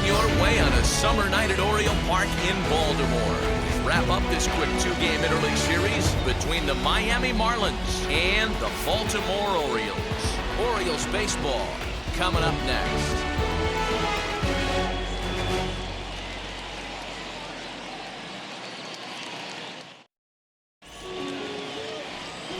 coming your way on a summer night at Oriole Park in Baltimore. Wrap up this quick two-game interleague series between the Miami Marlins and the Baltimore Orioles. Orioles baseball coming up next.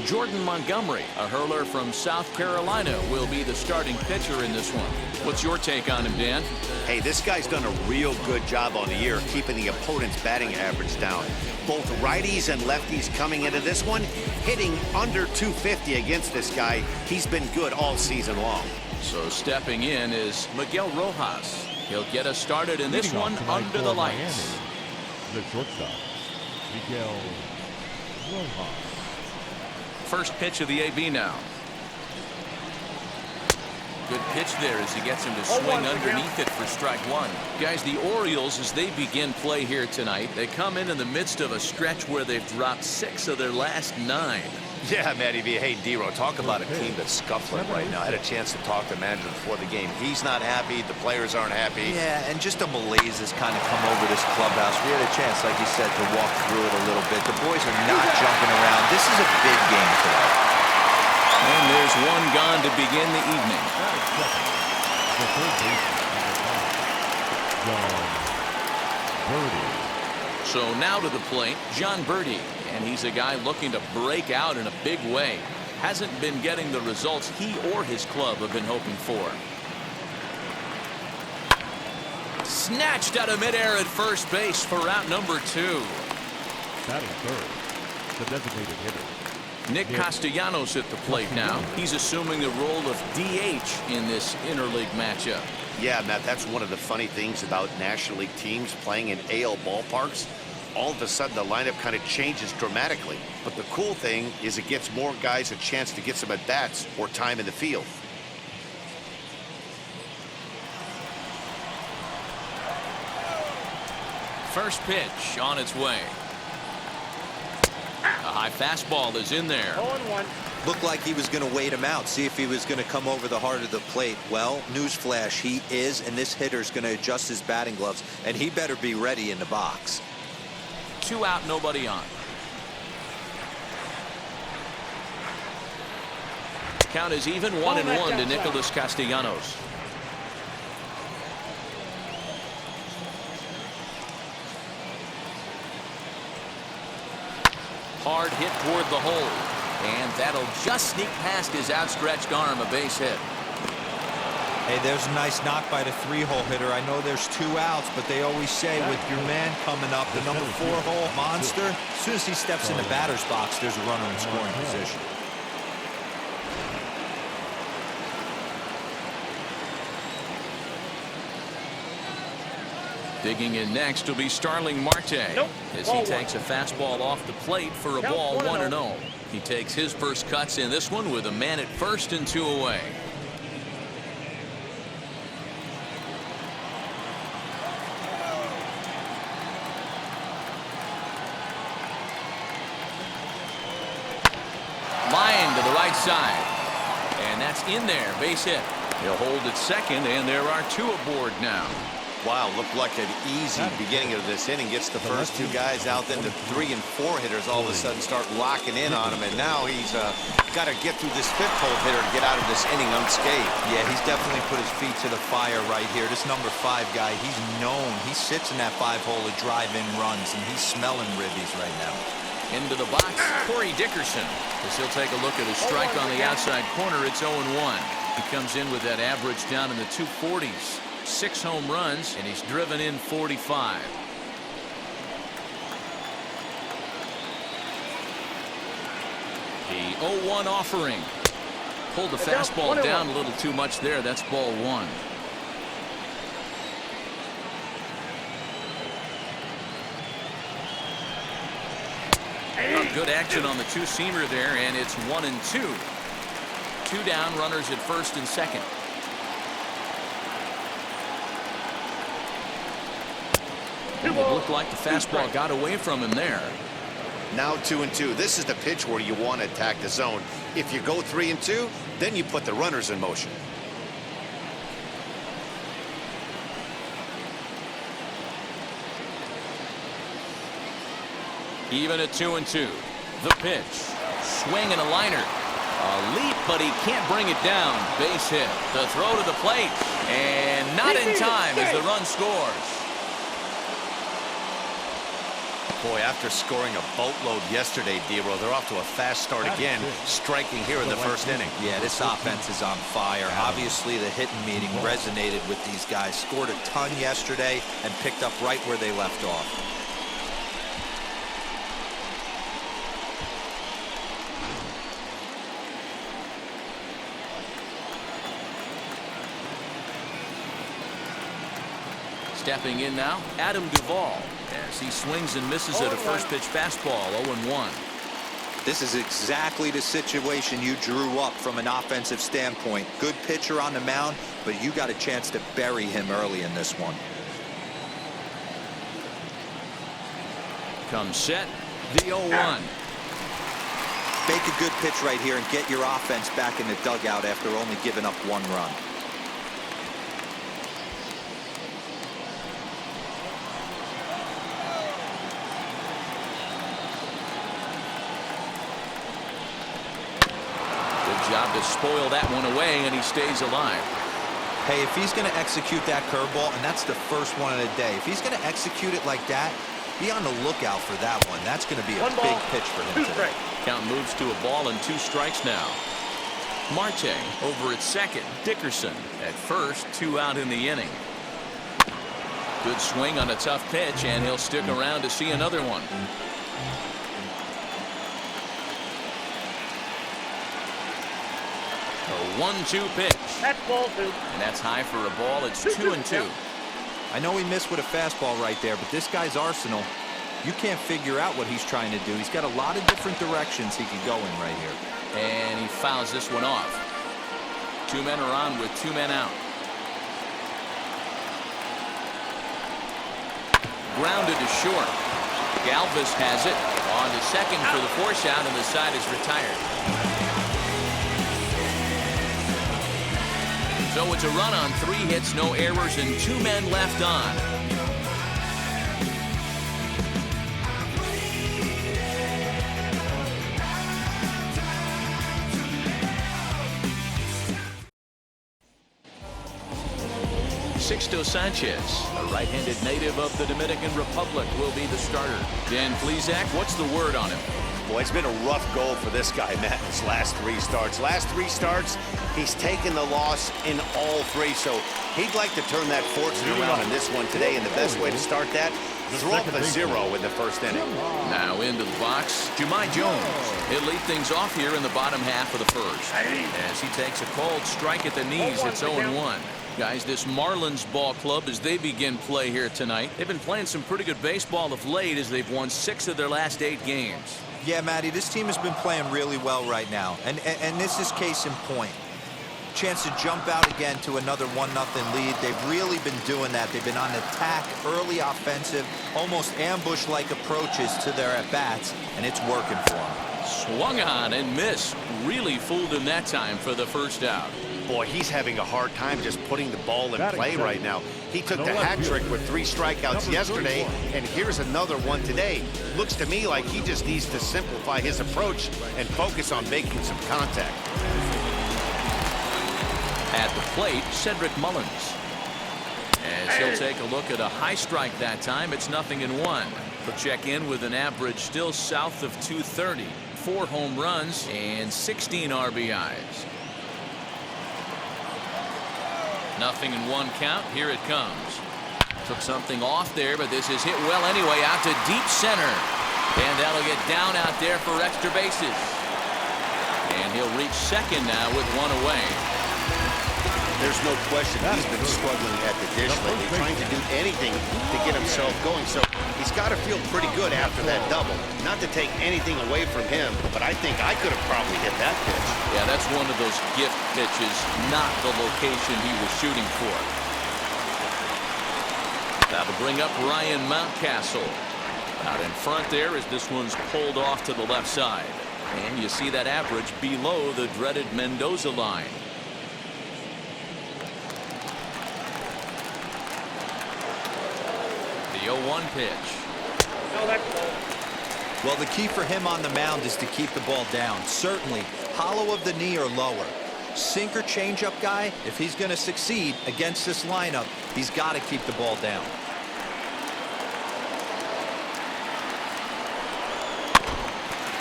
Jordan Montgomery, a hurler from South Carolina, will be the starting pitcher in this one. What's your take on him, Dan? Hey, this guy's done a real good job on the year keeping the opponent's batting average down. Both righties and lefties coming into this one, hitting under 250 against this guy. He's been good all season long. So stepping in is Miguel Rojas. He'll get us started in this one under the lights. The shortstop, Miguel Rojas. First pitch of the AB now. Good pitch there as he gets him to swing underneath it for strike one. Guys, the Orioles, as they begin play here tonight, they come in the midst of a stretch where they've dropped 6 of their last 9. Yeah, Matty V. Hey, D-Ro, talk about a team that's scuffling right now. I had a chance to talk to the manager before the game. He's not happy. The players aren't happy. Yeah, and just a malaise has kind of come over this clubhouse. We had a chance, like you said, to walk through it a little bit. The boys are not jumping around. This is a big game tonight. And there's one gone to begin the evening. The third baseman, John Birdie. So now to the plate, John Birdie. And he's a guy looking to break out in a big way. Hasn't been getting the results he or his club have been hoping for. Snatched out of midair at first base for out number 2. Batting third, the designated hitter, Nick Castellanos at the plate now. He's assuming the role of DH in this interleague matchup. Yeah, Matt, that's one of the funny things about National League teams playing in AL ballparks. All of a sudden, the lineup kind of changes dramatically. But the cool thing is it gets more guys a chance to get some at-bats or time in the field. First pitch on its way. A high fastball is in there. 0-1. Looked like he was going to wait him out, see if he was going to come over the heart of the plate. Well, newsflash, he is, and this hitter's going to adjust his batting gloves, and he better be ready in the box. 2 out, nobody on. Count is even 1-1 to Nicholas Castellanos. Hard hit toward the hole, and that'll just sneak past his outstretched arm, a base hit. Hey, there's a nice knock by the 3-hole hitter. I know there's 2 outs, but they always say with your man coming up, the number 4-hole monster, as soon as he steps in the batter's box, there's a runner in scoring position. Digging in next will be Starling Marte as he takes a fastball off the plate for a ball 1-0. He takes his first cuts in this one with a man at first and 2 away. Line to the right side, and that's in there, base hit. He'll hold at second, and there are 2 aboard now. Wow, looked like an easy beginning of this inning. Gets the first 2 guys out, then the 3 and 4 hitters all of a sudden start locking in on him, and now he's got to get through this 5th-hole hitter to get out of this inning unscathed. Yeah, he's definitely put his feet to the fire right here. This number 5 guy, he's known. He sits in that 5-hole to drive in runs, and he's smelling ribbies right now. Into the box, Corey Dickerson, as he'll take a look at his strike on the outside corner. It's 0-1. He comes in with that average down in the 240s. 6 home runs, and he's driven in 45. The 0-1 offering. Pulled the fastball down a little too much there. That's ball 1. Good action on the 2-seamer there, and it's 1-2. 2 down, runners at first and second. It looked like the fastball got away from him there. Now 2-2. This is the pitch where you want to attack the zone. If you go 3-2, then you put the runners in motion. Even at 2-2. The pitch. Swing and a liner. A leap, but he can't bring it down. Base hit. The throw to the plate. And not in time as the run scores. Boy, after scoring a boatload yesterday, D-Row, they're off to a fast start again, striking here in the first inning. Yeah, this offense is on fire. Obviously, the hitting meeting resonated with these guys. Scored a ton yesterday and picked up right where they left off. Stepping in now, Adam Duvall, as he swings and misses at a first pitch fastball, 0-1. This is exactly the situation you drew up from an offensive standpoint. Good pitcher on the mound, but you got a chance to bury him early in this one. Comes set, the 0-1. Make a good pitch right here and get your offense back in the dugout after only giving up one run. Job to spoil that one away, and he stays alive. Hey, if he's going to execute that curveball, and that's the first one of the day, if he's going to execute it like that, be on the lookout for that one. That's going to be a big pitch for him today. Count moves to a ball and 2 strikes now. Marte over at second. Dickerson at first, 2 out in the inning. Good swing on a tough pitch, and he'll stick around to see another one. A 1-2 pitch. That's ball 2. And that's high for a ball. It's 2-2. I know he missed with a fastball right there, but this guy's arsenal, you can't figure out what he's trying to do. He's got a lot of different directions he could go in right here. And he fouls this one off. 2 men are on with 2 men out. Grounded to short. Galvis has it. On to second for the force out, and the side is retired. So it's a run on 3 hits, no errors, and 2 men left on. Sixto Sanchez, a right-handed native of the Dominican Republic, will be the starter. Dan Plesac, what's the word on him? Boy, it's been a rough go for this guy, Matt, his last 3 starts. Last 3 starts, he's taken the loss in all 3, so he'd like to turn that fortune around in this one today, and the best way to start that, throw up a 0 in the first inning. Now into the box, Jahmai Jones. He'll lead things off here in the bottom half of the first. As he takes a cold strike at the knees, it's 0-1. Guys, this Marlins ball club, as they begin play here tonight, they've been playing some pretty good baseball of late as they've won 6 of their last 8 games. Yeah, Matty, this team has been playing really well right now, and this is case in point. Chance to jump out again to another 1-0 lead. They've really been doing that. They've been on attack, early offensive, almost ambush-like approaches to their at-bats, and it's working for them. Swung on and missed. Really fooled him that time for the first out. Boy, he's having a hard time just putting the ball in play right now. He took the hat trick with 3 strikeouts yesterday, and here's another one today. Looks to me like he just needs to simplify his approach and focus on making some contact. At the plate, Cedric Mullins. As he'll take a look at a high strike that time, it's 0-1. He'll check in with an average still south of 230. 4 home runs and 16 RBIs. 0-1 count. Here it comes. Took something off there, but this is hit well anyway, out to deep center. And that'll get down out there for extra bases. And he'll reach second now with 1 away. There's no question he's been struggling at the dish lately, trying to do anything to get himself going. So he's got to feel pretty good after that double. Not to take anything away from him, but I think I could have probably hit that pitch. Yeah, that's one of those gift pitches, not the location he was shooting for. Now to bring up Ryan Mountcastle. Out in front there as this one's pulled off to the left side. And you see that average below the dreaded Mendoza line. The 0-1 pitch. No, that's ball. Well, the key for him on the mound is to keep the ball down. Certainly, hollow of the knee or lower. Sinker changeup guy, if he's going to succeed against this lineup, he's got to keep the ball down.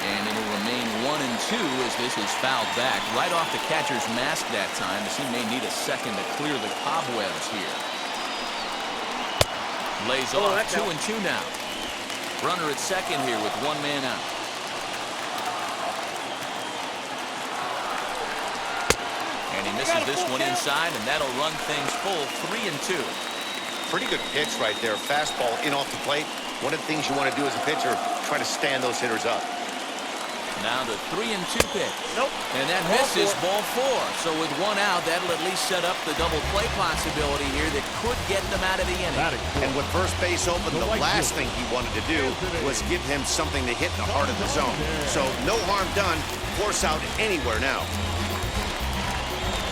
And it'll remain 1-2 as this is fouled back right off the catcher's mask that time, as he may need a second to clear the cobwebs here. Lays off 2-2 now. Runner at second here with one man out. And he misses this one inside, and that'll run things full 3-2. Pretty good pitch right there. Fastball in off the plate. One of the things you want to do as a pitcher, try to stand those hitters up. Now the 3-2 pitch. Nope. And that misses ball 4. So with one out, that'll at least set up the double play possibility here that could get them out of the inning. And with first base open, the last thing he wanted to do was give him something to hit in the heart of the zone. So no harm done. Force out anywhere now.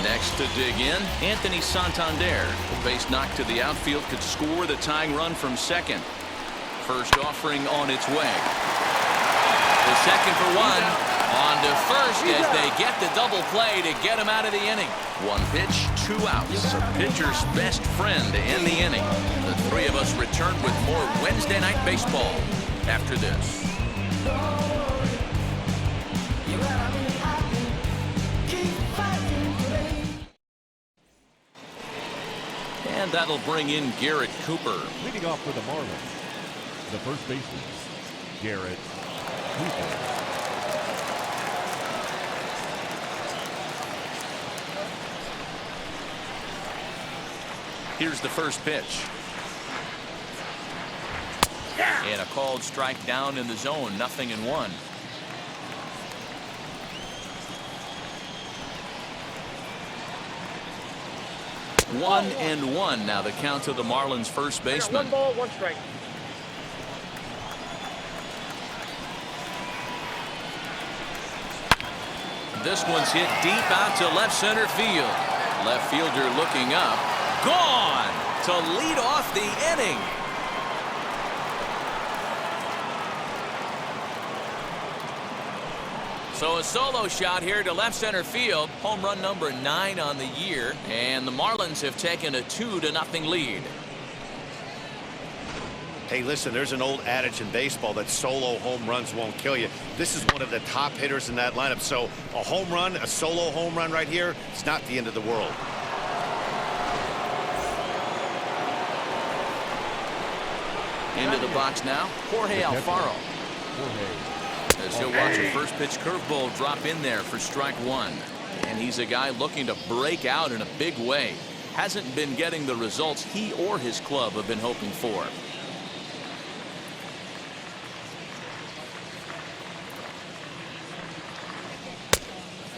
Next to dig in, Anthony Santander. The base knock to the outfield could score the tying run from second. First offering on its way. The second for one. On to first as they get the double play to get him out of the inning. One pitch, 2 outs. A pitcher's best friend to end the inning. The three of us return with more Wednesday Night Baseball after this. And that'll bring in Garrett Cooper. Leading off for the Marlins, the first baseman, Garrett Cooper. Here's the first pitch. And a called strike down in the zone, 0-1. One and one now the count to the Marlins first baseman. 1 ball, 1 strike. This one's hit deep out to left center field. Left fielder looking up. Gone to lead off the inning. So a solo shot here to left center field. Home run number 9 on the year. And the Marlins have taken a 2-0 lead. Hey, listen, there's an old adage in baseball that solo home runs won't kill you. This is one of the top hitters in that lineup. So a home run, a solo home run right here, it's not the end of the world. Into the box now, Jorge Alfaro. As he'll watch a first pitch curveball drop in there for strike 1. And he's a guy looking to break out in a big way. Hasn't been getting the results he or his club have been hoping for.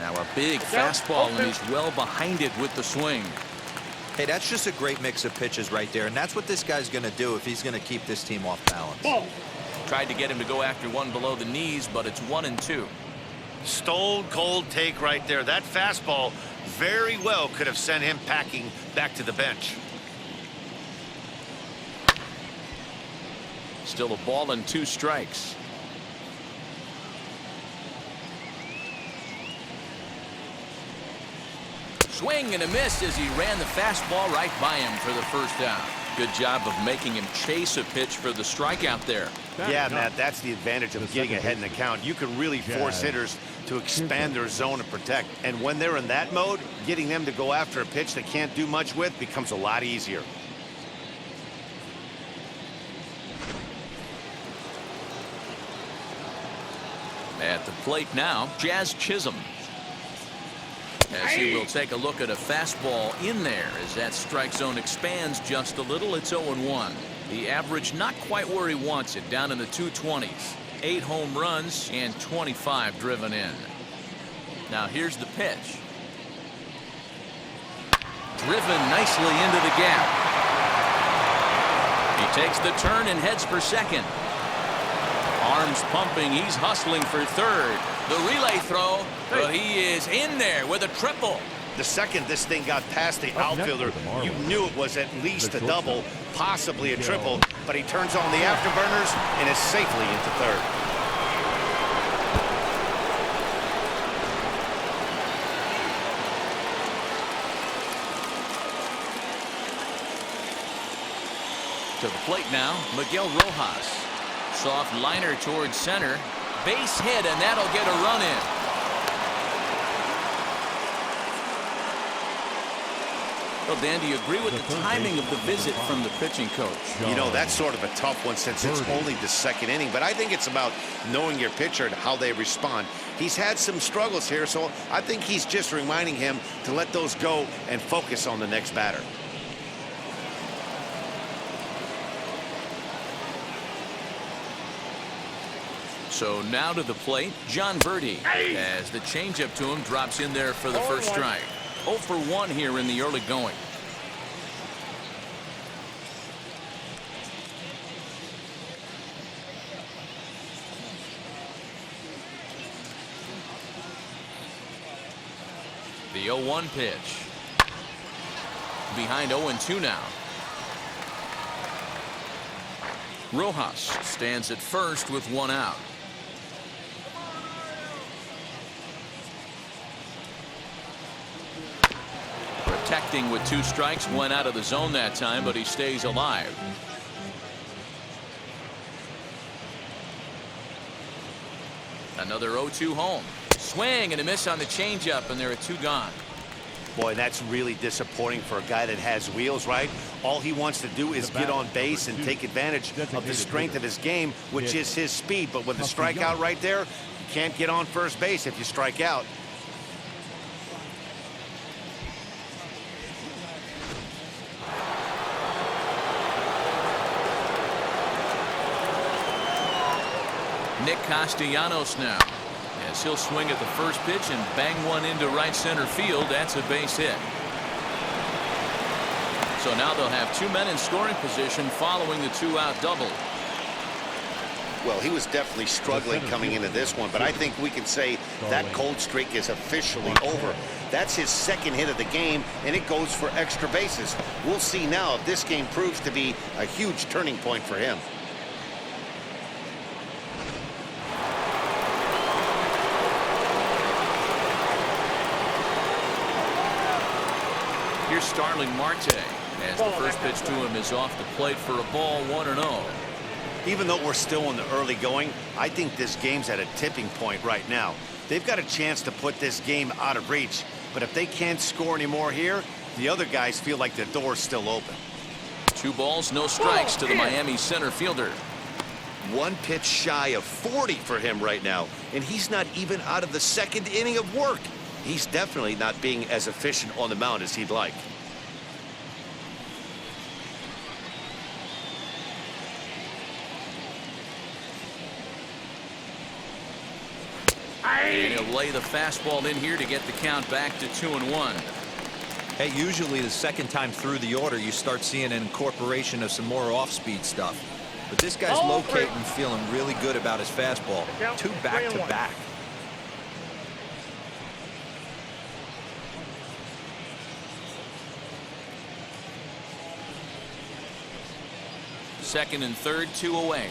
Now a big fastball, and he's well behind it with the swing. Hey, that's just a great mix of pitches right there, and that's what this guy's going to do if he's going to keep this team off balance. Tried to get him to go after one below the knees, but it's 1-2. Stone cold take right there. That fastball very well could have sent him packing back to the bench. Still a ball and 2 strikes. Swing and a miss as he ran the fastball right by him for the first out. Good job of making him chase a pitch for the strikeout there. Yeah, Matt, that's the advantage of getting ahead in the count. You can really force hitters to expand their zone and protect. And when they're in that mode, getting them to go after a pitch they can't do much with becomes a lot easier. At the plate now, Jazz Chisholm. As he will take a look at a fastball in there as that strike zone expands just a little. It's 0-1. The average not quite where he wants it, down in the 220s. 8 home runs and 25 driven in. Now here's the pitch. Driven nicely into the gap. He takes the turn and heads for second. Arms pumping, he's hustling for third. The relay throw, but he is in there with a triple. The second this thing got past the outfielder, you knew it was at least a double, possibly a triple, but he turns on the afterburners and is safely into third. To the plate now, Miguel Rojas. Soft liner towards center. Base hit, and that'll get a run in. Well, Dan, do you agree with the timing of the visit from the pitching coach? You know, that's sort of a tough one since it's only the second inning, but I think it's about knowing your pitcher and how they respond. He's had some struggles here, so I think he's just reminding him to let those go and focus on the next batter. So now to the plate, John Verdi, as the changeup to him drops in there for the first strike. 0 for 1 here in the early going. The 0-1 pitch. Behind 0-2 now. Rojas stands at first with 1 out. Protecting with 2 strikes, went out of the zone that time, but he stays alive. Another 0-2 home. Swing and a miss on the changeup, and there are 2 gone. Boy, that's really disappointing for a guy that has wheels, right? All he wants to do is get on base and take advantage of the strength of his game, which is his speed. But with the strikeout right there, you can't get on first base if you strike out. Nick Castellanos now, as he'll swing at the first pitch and bang one into right center field. That's a base hit. So now they'll have 2 men in scoring position following the 2-out double. Well, he was definitely struggling coming into this one, but I think we can say that cold streak is officially over. That's his 2nd hit of the game, and it goes for extra bases. We'll see now if this game proves to be a huge turning point for him. Here's Starling Marte, as the first pitch to him is off the plate for a ball, 1-0. Even though we're still in the early going, I think this game's at a tipping point right now. They've got a chance to put this game out of reach, but if they can't score anymore here, the other guys feel like the door's still open. 2 balls, no strikes to the Miami center fielder. 1 pitch shy of 40 for him right now, and he's not even out of the 2nd inning of work. He's definitely not being as efficient on the mound as he'd like. And he'll lay the fastball in here to get the count back to 2-1. Hey, usually the 2nd time through the order, you start seeing an incorporation of some more off-speed stuff. But this guy's locating, feeling really good about his fastball. 2 back-to-back. Second and third, 2 away.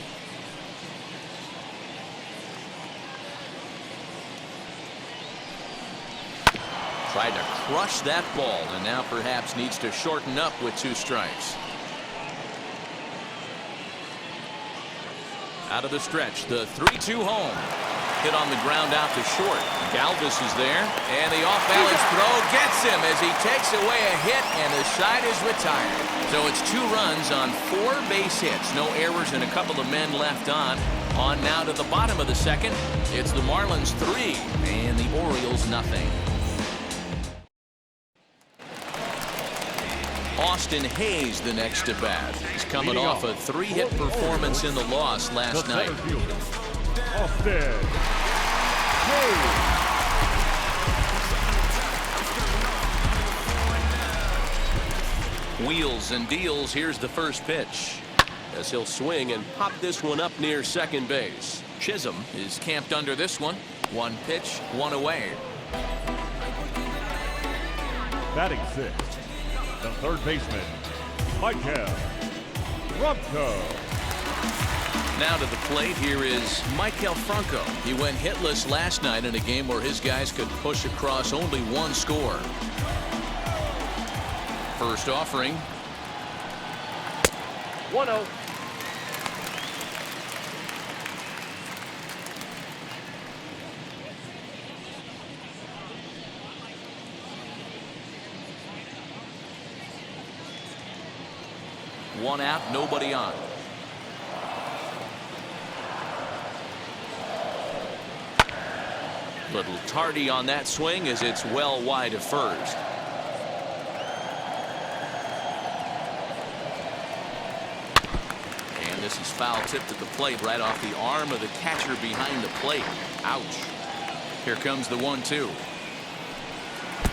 Tried to crush that ball, and now perhaps needs to shorten up with 2 strikes. Out of the stretch, the 3-2 home. Hit on the ground out to short. Galvis is there, and the off-balance throw gets him as he takes away a hit, and the side is retired. So it's 2 runs on 4 base hits. No errors and a couple of men left on. On now to the bottom of the 2nd. It's the Marlins 3 and the Orioles nothing. Austin Hayes the next to bat. He's coming off a 3-hit performance in the loss last night. Austin Hayes. Wheels and deals. Here's the first pitch, as he'll swing and pop this one up near second base. Chisholm is camped under this one. 1 pitch, 1 away. Batting 6th, the 3rd baseman, Michael Franco. Now to the plate, here is Michael Franco. He went hitless last night in a game where his guys could push across only 1 score. First offering. 1-0. One out, nobody on. Little tardy on that swing as it's well wide of first. And this is foul tipped at the plate right off the arm of the catcher behind the plate. Ouch. Here comes the 1-2.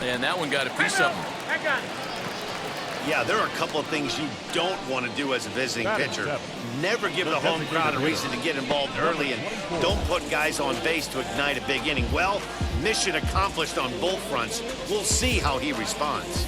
And that one got a piece of him. Back on. Yeah, there are a couple of things you don't want to do as a visiting pitcher. Never give the home crowd a reason to get involved early, and don't put guys on base to ignite a big inning. Well, mission accomplished on both fronts. We'll see how he responds.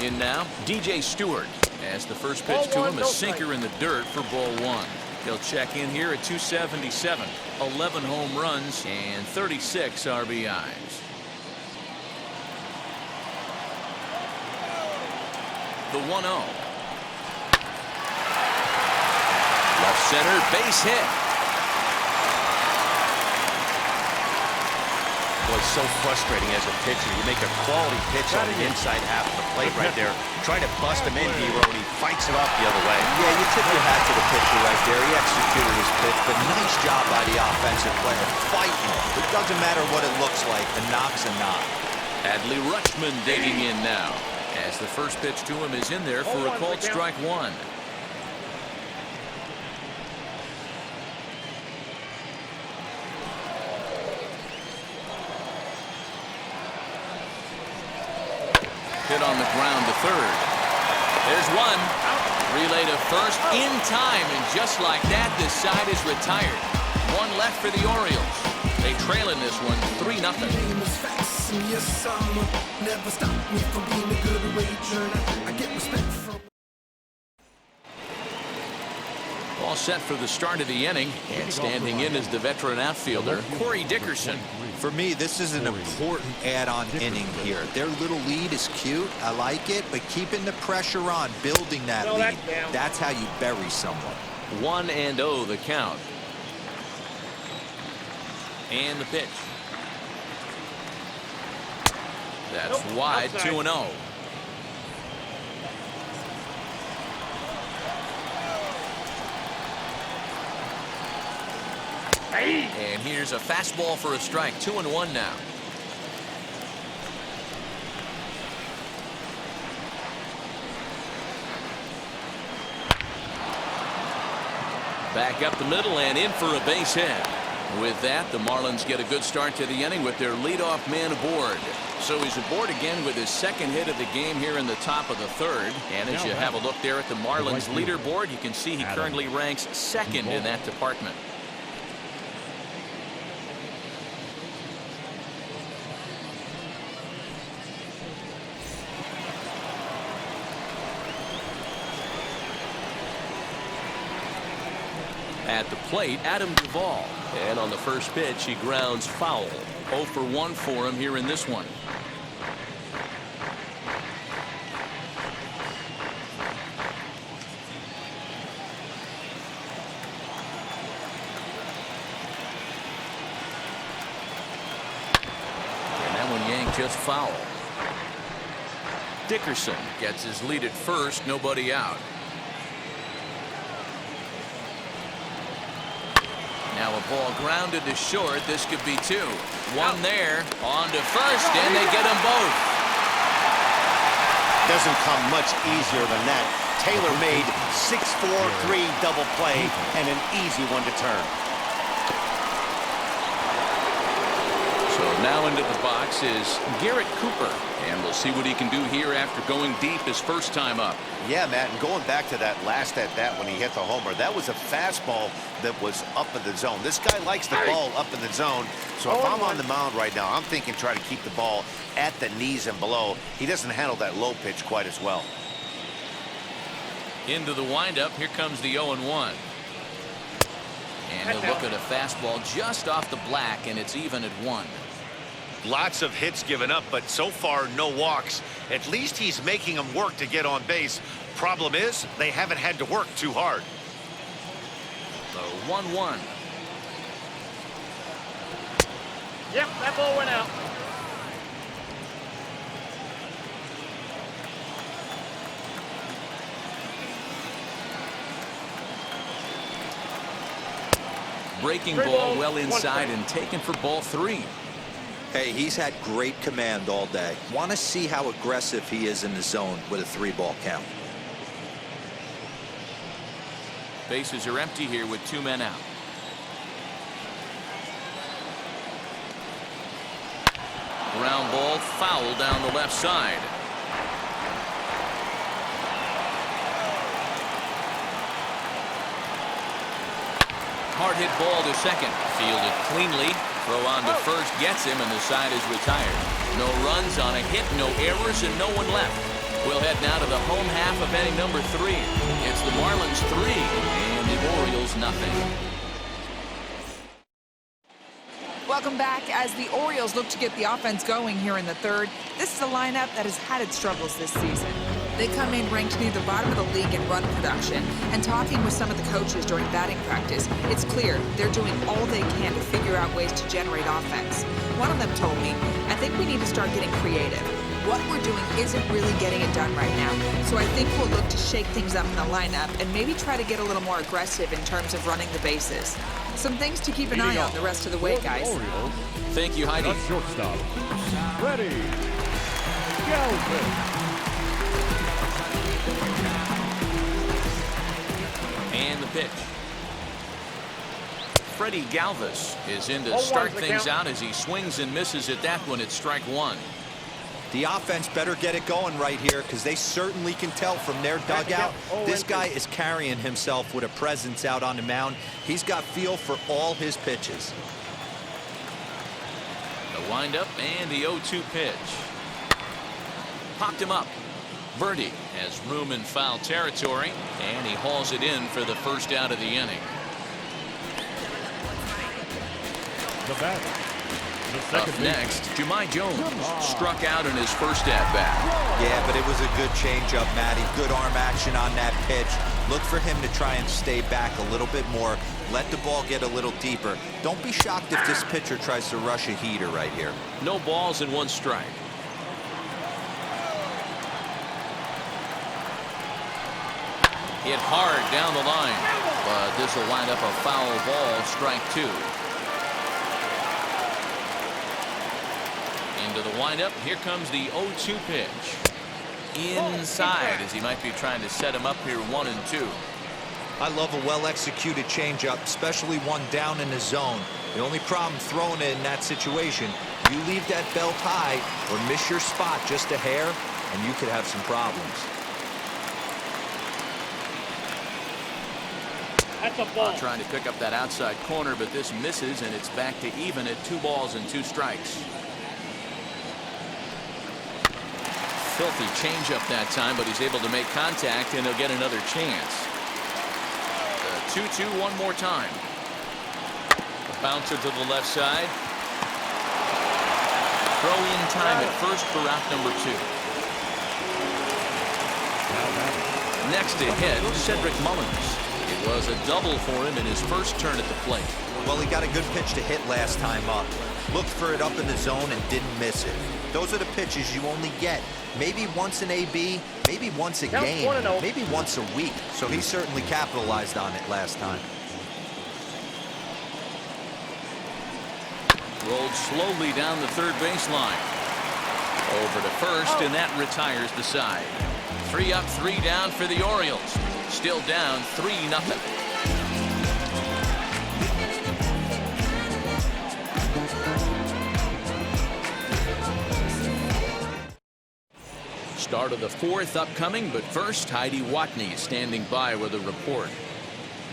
In now, DJ Stewart, as the first pitch to him, a sinker in the dirt for ball one. He'll check in here at 277, 11 home runs and 36 RBIs. The 1-0. Left center, base hit. Boy, it's so frustrating as a pitcher. You make a quality pitch on the inside half of the plate right there. Try to bust him in, Hero, and he fights it off the other way. Yeah, you tip your hat to the pitcher right there. He executed his pitch, but nice job by the offensive player fighting. It doesn't matter what it looks like. The knock's a knock. Adley Rutschman digging in now, as the first pitch to him is in there for a called strike one. Hit on the ground to third. There's one. Relay to first in time, and just like that, this side is retired. One left for the Orioles. They trail in this one 3-0. All set for the start of the inning, and standing in is the veteran outfielder, Corey Dickerson. For me, this is an important add-on inning here. Their little lead is cute. I like it, but keeping the pressure on, building that lead, that's how you bury someone. 1-0 the count. And the pitch. That's wide, 2-0. And here's a fastball for a strike. 2-1 now. Back up the middle and in for a base hit. With that, the Marlins get a good start to the inning with their leadoff man aboard. So he's aboard again with his second hit of the game here in the top of the third. And as you have a look there at the Marlins leaderboard, you can see he currently ranks second in that department. At the plate, Adam Duvall. And on the first pitch, he grounds foul. 0 for 1 for him here in this one. And that one yanked just foul. Dickerson gets his lead at first, nobody out. Now a ball grounded to short. This could be two. One there, on to first, and they get them both. Doesn't come much easier than that. Taylor made 6-4-3 double play and an easy one to turn. So now into the box is Garrett Cooper, and we'll see what he can do here after going deep his first time up. Yeah, Matt, and going back to that last at bat when he hit the homer, that was a fastball that was up in the zone. This guy likes the ball up in the zone, so if I'm on the mound right now, I'm thinking try to keep the ball at the knees and below. He doesn't handle that low pitch quite as well. Into the windup, here comes the 0-1. And a look at a fastball just off the black, and it's even at 1. Lots of hits given up, but so far no walks. At least he's making them work to get on base. Problem is, they haven't had to work too hard. The 1-1. Yep, that ball went out. Breaking ball well inside and taken for ball 3. Hey, he's had great command all day. Want to see how aggressive he is in the zone with a 3-ball count. Bases are empty here with 2 men out. Ground ball foul down the left side. Hard hit ball to second. Fielded cleanly. Throw on to first gets him, and the side is retired. No runs on a hit, no errors, and no one left. We'll head now to the home half of inning number 3. It's the Marlins 3 and the Orioles nothing. Welcome back. As the Orioles look to get the offense going here in the 3rd, this is a lineup that has had its struggles this season. They come in ranked near the bottom of the league in run production, and talking with some of the coaches during batting practice, it's clear they're doing all they can to figure out ways to generate offense. One of them told me, "I think we need to start getting creative. What we're doing isn't really getting it done right now, so I think we'll look to shake things up in the lineup and maybe try to get a little more aggressive in terms of running the bases." Some things to keep an eye on the rest of the way, guys. Orioles, Thank you, Heidi. the shortstop, Freddie Galvin. And the pitch. Freddie Galvis is in to start things out as he swings and misses at that one at strike 1. The offense better get it going right here, because they certainly can tell from their dugout. This guy is carrying himself with a presence out on the mound. He's got feel for all his pitches. The windup and the 0-2 pitch. Popped him up. Verdi has room in foul territory, and he hauls it in for the first out of the inning. The batter, the Up second next, Jahmai Jones struck out in his first at-bat. Yeah, but it was a good changeup, Matty. Good arm action on that pitch. Look for him to try and stay back a little bit more. Let the ball get a little deeper. Don't be shocked if this pitcher tries to rush a heater right here. No balls and 1 strike. Hit hard down the line, but this will wind up a foul ball, strike 2. Into the windup, here comes the 0-2 pitch. Inside, as he might be trying to set him up here 1-2. I love a well-executed changeup, especially one down in the zone. The only problem throwing it in that situation, you leave that belt high or miss your spot just a hair, and you could have some problems. That's a ball. Trying to pick up that outside corner, but this misses, and it's back to even at 2 balls and 2 strikes. Filthy changeup that time, but he's able to make contact, and he'll get another chance. The 2-2 one more time. A bouncer to the left side. Throw in time at first for out number 2. Next to hit, Cedric Mullins. It was a double for him in his first turn at the plate. Well, he got a good pitch to hit last time up. Looked for it up in the zone and didn't miss it. Those are the pitches you only get maybe once an AB, maybe once a game, maybe once a week. So he certainly capitalized on it last time. Rolled slowly down the third baseline. Over to first, and that retires the side. 3 up, 3 down for the Orioles. Still down 3-0. Start of the 4th upcoming, but first, Heidi Watney standing by with a report.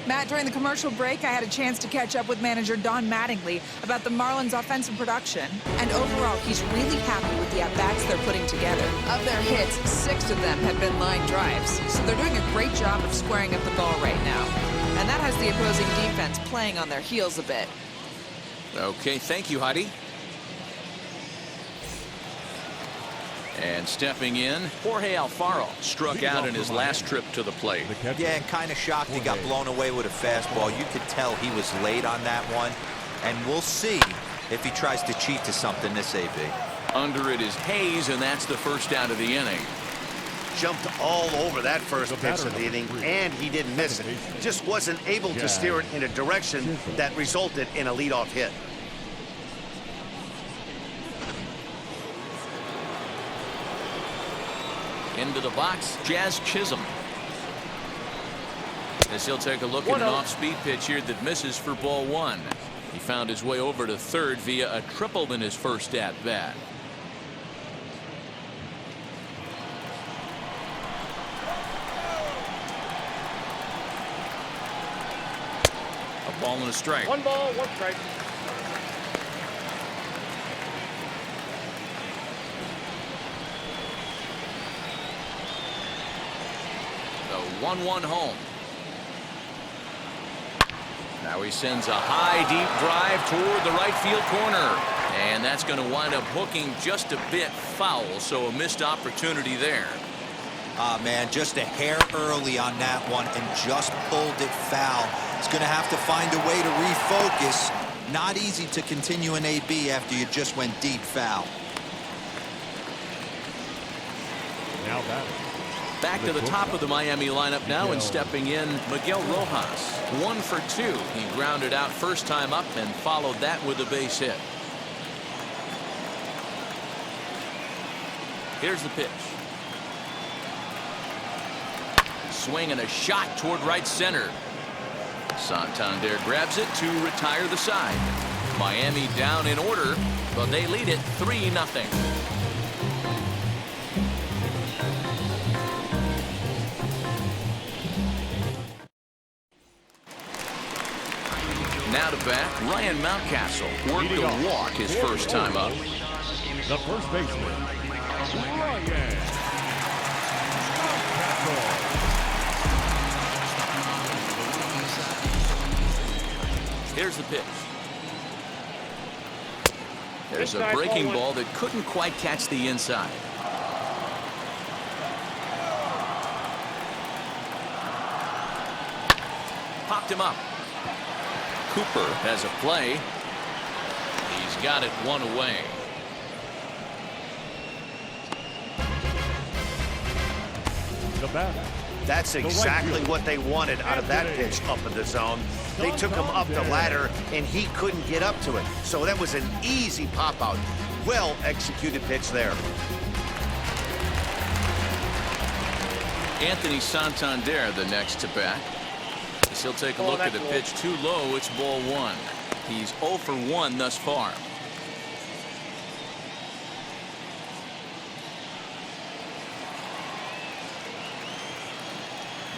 Matt, during the commercial break, I had a chance to catch up with manager Don Mattingly about the Marlins' offensive production. And overall, he's really happy with the at-bats they're putting together. Of their hits, 6 of them have been line drives. So they're doing a great job of squaring up the ball right now. And that has the opposing defense playing on their heels a bit. Okay, thank you, Heidi. And stepping in, Jorge Alfaro struck out in his last trip to the plate. Yeah, and kind of shocked he got blown away with a fastball. You could tell he was late on that one. And we'll see if he tries to cheat to something this AB. Under it is Hayes, and that's the first out of the inning. Jumped all over that first pitch of the inning, and he didn't miss it. Just wasn't able to steer it in a direction that resulted in a leadoff hit. Into the box, Jazz Chisholm. As he'll take a look at an off-speed pitch here that misses for ball one. He found his way over to third via a triple in his first at-bat. A ball and a strike. 1 ball, 1 strike. The 1-1 home. Now he sends a high, deep drive toward the right field corner. And that's going to wind up hooking just a bit foul, so a missed opportunity there. Man, just a hair early on that one and just pulled it foul. He's going to have to find a way to refocus. Not easy to continue an AB after you just went deep foul. Now batting. Back to the top of the Miami lineup now, and stepping in, Miguel Rojas. 1 for 2. He grounded out first time up and followed that with a base hit. Here's the pitch. Swing and a shot toward right center. Santander grabs it to retire the side. Miami down in order, but they lead it 3-0. Now to bat, Ryan Mountcastle worked a walk his first time up. The first baseman, Ryan Mountcastle. Here's the pitch. There's a breaking ball that couldn't quite catch the inside. Popped him up. Cooper has a play. He's got it 1 away. The batter. That's exactly what they wanted out of that pitch up in the zone. They took him up the ladder, and he couldn't get up to it. So that was an easy pop-out. Well-executed pitch there. Anthony Santander the next to bat. As he'll take a look at the pitch too low, it's ball 1. He's 0 for 1 thus far.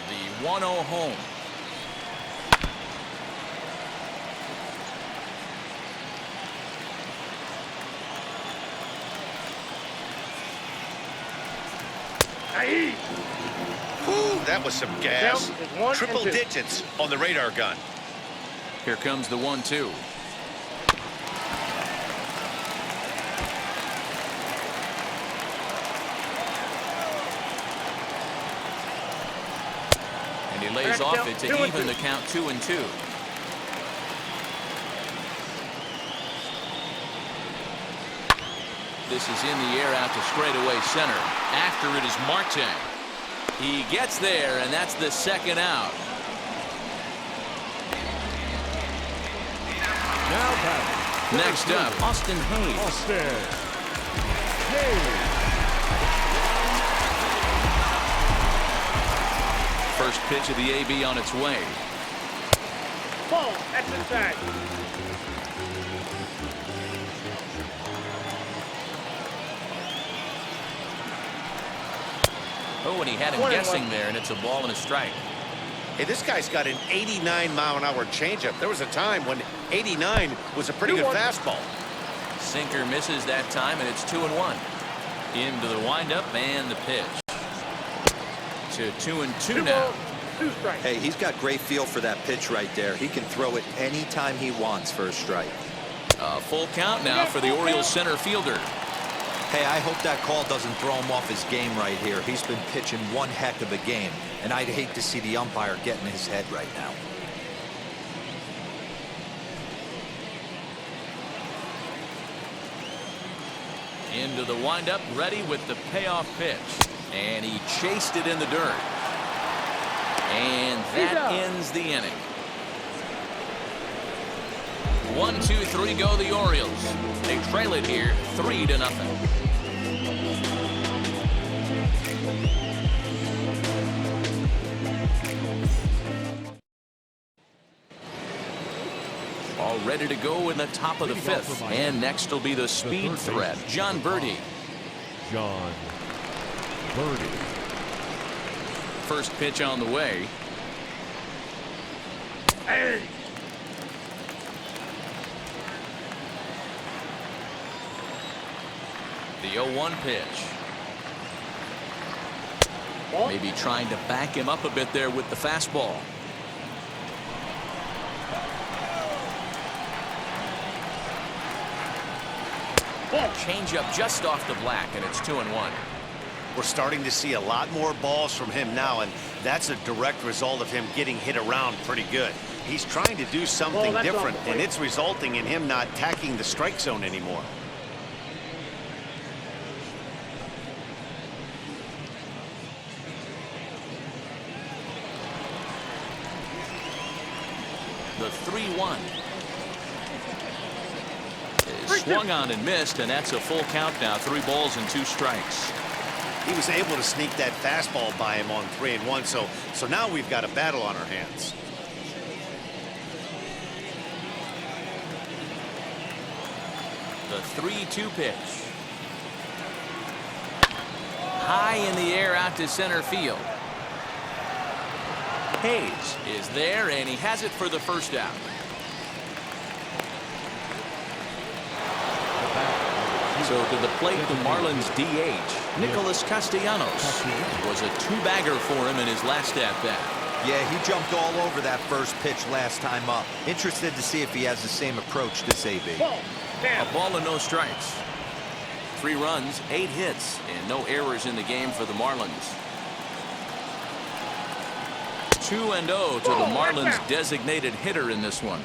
The 1-0 home. Ooh, that was some gas. Triple digits on the radar gun. Here comes the 1-2. And he lays off it to even the count 2-2. This is in the air out to straightaway center. After it is Marte. He gets there, and that's the second out. Now batting. Next up, Austin Hayes. Austin Hayes. First pitch of the AB on its way. Ball, that's inside. Oh, and he had him guessing there, and it's a ball and a strike. Hey, this guy's got an 89-mile-an-hour changeup. There was a time when 89 was a pretty good fastball. Sinker misses that time, and it's 2-1. Into the windup and the pitch. To 2-2 now. 2 strikes. Hey, he's got great feel for that pitch right there. He can throw it anytime he wants for a strike. A full count now for the Orioles center fielder. Hey, I hope that call doesn't throw him off his game right here. He's been pitching one heck of a game, and I'd hate to see the umpire get in his head right now. Into the windup, ready with the payoff pitch. And he chased it in the dirt. And that ends the inning. 1, 2, 3 go the Orioles. They trail it here 3-0. All ready to go in the top of the 5th. And next will be the speed threat, John Birdie. John Birdie. First pitch on the way. Hey. The 0-1 pitch. Maybe trying to back him up a bit there with the fastball. Change up just off the black, and it's 2-1. We're starting to see a lot more balls from him now, and that's a direct result of him getting hit around pretty good. He's trying to do something different, and it's resulting in him not attacking the strike zone anymore. The 3-1. Swung on and missed, and that's a full count now. 3 balls and 2 strikes. He was able to sneak that fastball by him on 3-1, so now we've got a battle on our hands. The 3-2 pitch. High in the air out to center field. Hayes is there, and he has it for the first out. So to the plate, the Marlins DH, Nicholas Castellanos, was a 2-bagger for him in his last at-bat. Yeah, he jumped all over that first pitch last time up. Interested to see if he has the same approach this AB. A ball and no strikes. 3 runs, 8 hits, and no errors in the game for the Marlins. 2-0 to the Marlins designated hitter in this one.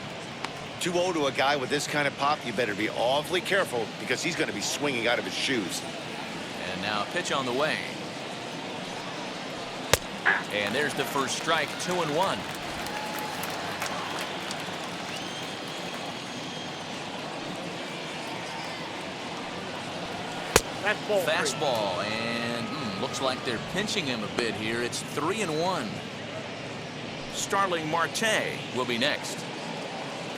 2-0 to a guy with this kind of pop, you better be awfully careful because he's going to be swinging out of his shoes. And now pitch on the way. And there's the first strike, 2-1. Fastball, and looks like they're pinching him a bit here. It's 3-1. Starling Marte will be next.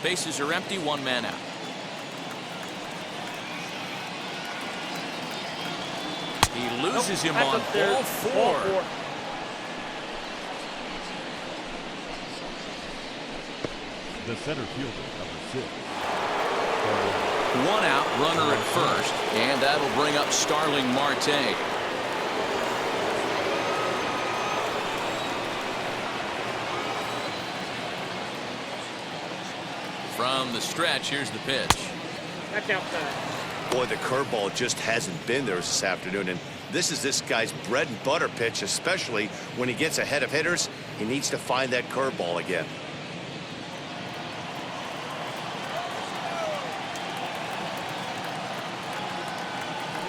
Bases are empty, 1 man out. He loses him on ball 4. The center fielder, number 6. 1 out, runner at first, and that'll bring up Starling Marte. From the stretch, here's the pitch. That's outside. Boy, the curveball just hasn't been there this afternoon, and this is this guy's bread and butter pitch, especially when he gets ahead of hitters. He needs to find that curveball again.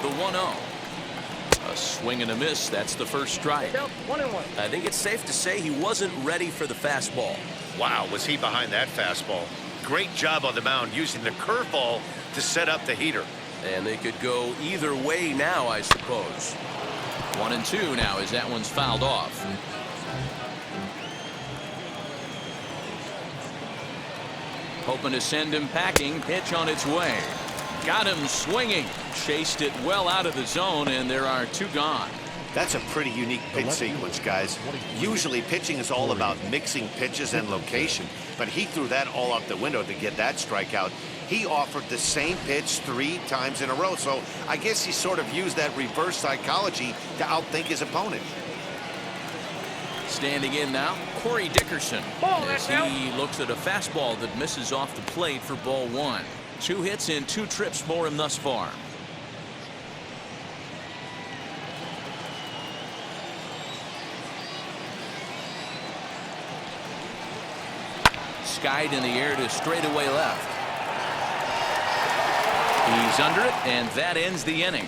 The 1-0. A swing and a miss. That's the first strike. 1-1. I think it's safe to say he wasn't ready for the fastball. Wow, was he behind that fastball? Great job on the mound using the curveball to set up the heater. And they could go either way now, I suppose. 1-2 now as that one's fouled off. Hoping to send him packing. Pitch on its way. Got him swinging. Chased it well out of the zone, and there are 2 gone. That's a pretty unique pitch sequence, guys. Usually pitching is all about mixing pitches and location, but he threw that all out the window to get that strikeout. He offered the same pitch 3 times in a row, so I guess he sort of used that reverse psychology to outthink his opponent. Standing in now, Corey Dickerson, as he looks at a fastball that misses off the plate for ball 1. 2 hits and 2 trips for him thus far. skied in the air to straightaway left. He's under it, and that ends the inning.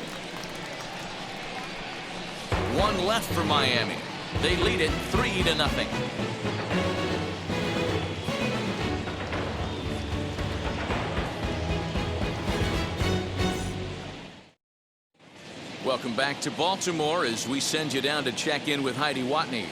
One left for Miami. They lead it 3-0. Welcome back to Baltimore as we send you down to check in with Heidi Watney.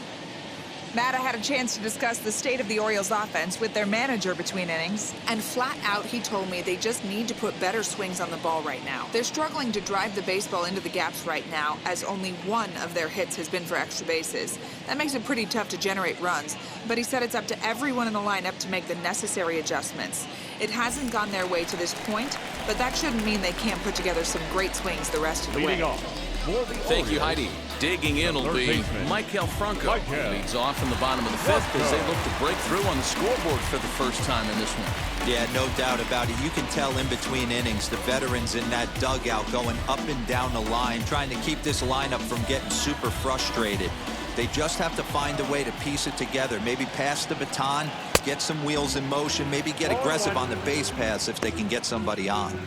Matt, I had a chance to discuss the state of the Orioles offense with their manager between innings, and flat out he told me they just need to put better swings on the ball right now. They're struggling to drive the baseball into the gaps right now, as only one of their hits has been for extra bases. That makes it pretty tough to generate runs, but he said it's up to everyone in the lineup to make the necessary adjustments. It hasn't gone their way to this point, but that shouldn't mean they can't put together some great swings the rest of the way. Leading off for the Thank you, Orioles, Heidi. Digging in will be Maikel Franco. Leads off in the bottom of the fifth as they look to break through on the scoreboard for the first time in this one. Yeah, no doubt about it. You can tell in between innings, the veterans in that dugout going up and down the line, trying to keep this lineup from getting super frustrated. They just have to find a way to piece it together. Maybe pass the baton, get some wheels in motion, maybe get aggressive on the base paths if they can get somebody on.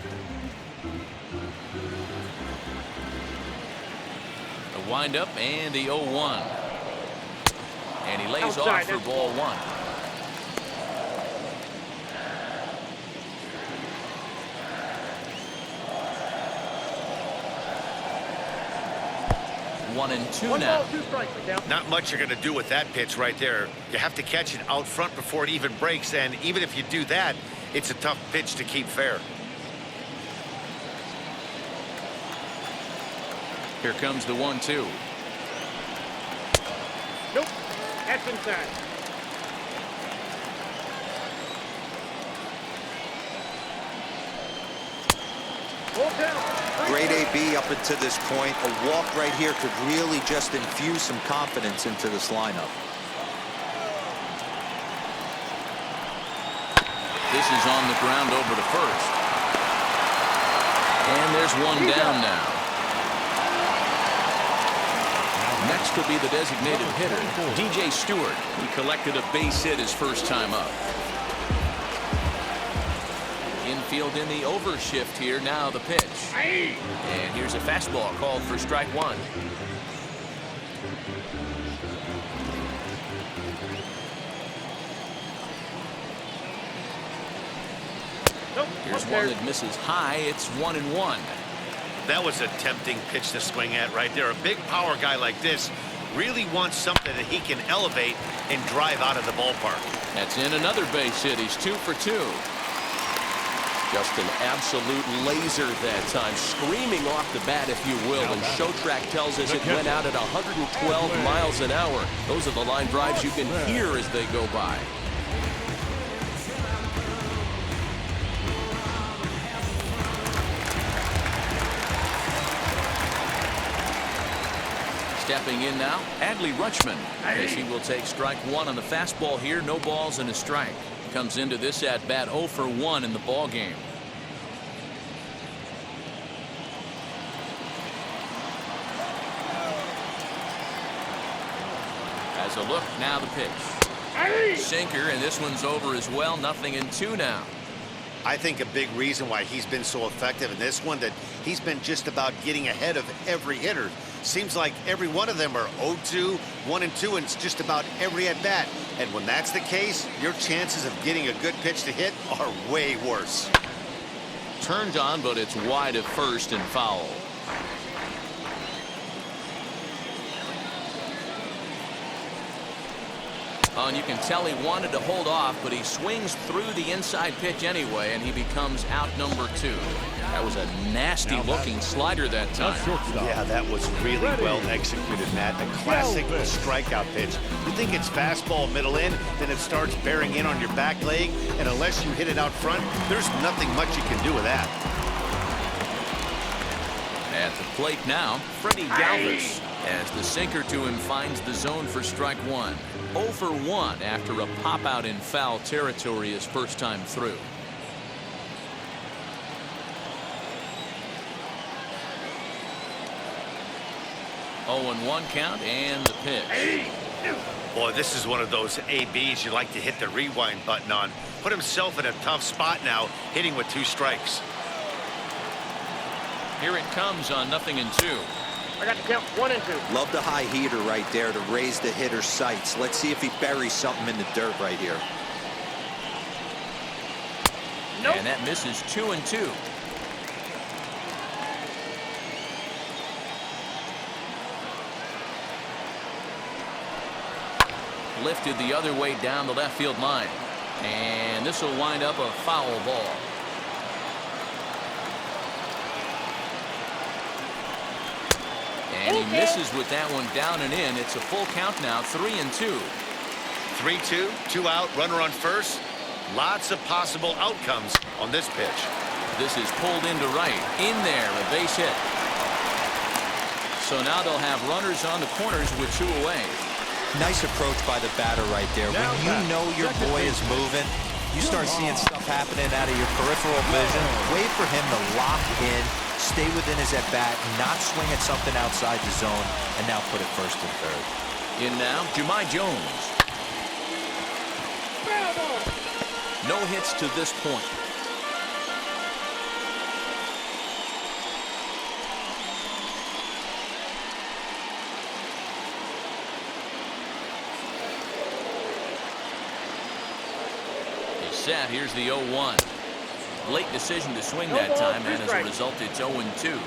The windup and the 0-1. And he lays Outside, off for that's ball one. One and two One now. ball, 2 strikes, Miguel. Not much you're going to do with that pitch right there. You have to catch it out front before it even breaks, and even if you do that, it's a tough pitch to keep fair. Here comes the 1-2. Nope. That's inside. Full count. Great AB up until this point. A walk right here could really just infuse some confidence into this lineup. This is on the ground over to first. And there's one down now. Next will be the designated hitter, DJ Stewart. He collected a base hit his first time up. Infield in the overshift here. Now the pitch. And here's a fastball called for strike one. Nope. Here's Up one there. that misses high. It's 1-1. That was a tempting pitch to swing at right there. A big power guy like this really wants something that he can elevate and drive out of the ballpark. That's in another base hit. He's 2 for 2. Just an absolute laser that time, screaming off the bat, if you will. And Show Track tells us it went out at 112 miles an hour. Those are the line drives you can hear as they go by. Stepping in now, Adley Rutschman, as he will take strike one on the fastball here. No balls and a strike. Comes into this at bat 0 for 1 in the ball game. As a look, now the pitch. Sinker, and this one's over as well. 0-2 now. I think a big reason why he's been so effective in this one, that he's been just about getting ahead of every hitter. Seems like every one of them are 0-2, 1-2, and it's just about every at bat. And when that's the case, your chances of getting a good pitch to hit are way worse. Turned on, but it's wide at first and foul. And you can tell he wanted to hold off, but he swings through the inside pitch anyway, and he becomes out number 2. That was a nasty-looking slider that time. Yeah, that was really well executed, Matt. A classic strikeout pitch. You think it's fastball middle in, then it starts bearing in on your back leg, and unless you hit it out front, there's nothing much you can do with that. At the plate now, Freddie Galvis, as the sinker to him finds the zone for strike one. 0 for 1 after a pop out in foul territory his first time through. Oh, and 1 count, and the pitch. Boy, this is one of those ABs you like to hit the rewind button on. Put himself in a tough spot now, hitting with 2 strikes. Here it comes on 0-2. I got to count 1 and 2. Love the high heater right there to raise the hitter's sights. Let's see if he buries something in the dirt right here. Nope. And that misses 2-2. Lifted the other way down the left field line. And this will wind up a foul ball. And he misses with that one down and in. It's a full count now, 3-2. 3-2, 2 out, runner on first. Lots of possible outcomes on this pitch. This is pulled into right. In there, a base hit. So now they'll have runners on the corners with 2 away. Nice approach by the batter right there. When you know your boy is moving, you start seeing stuff happening out of your peripheral vision. Wait for him to lock in, stay within his at-bat, not swing at something outside the zone, and now put it first and third. In now, Jahmai Jones. No hits to this point. He's set. Here's the 0-1. Late decision to swing that time, and as a result, it's 0-2.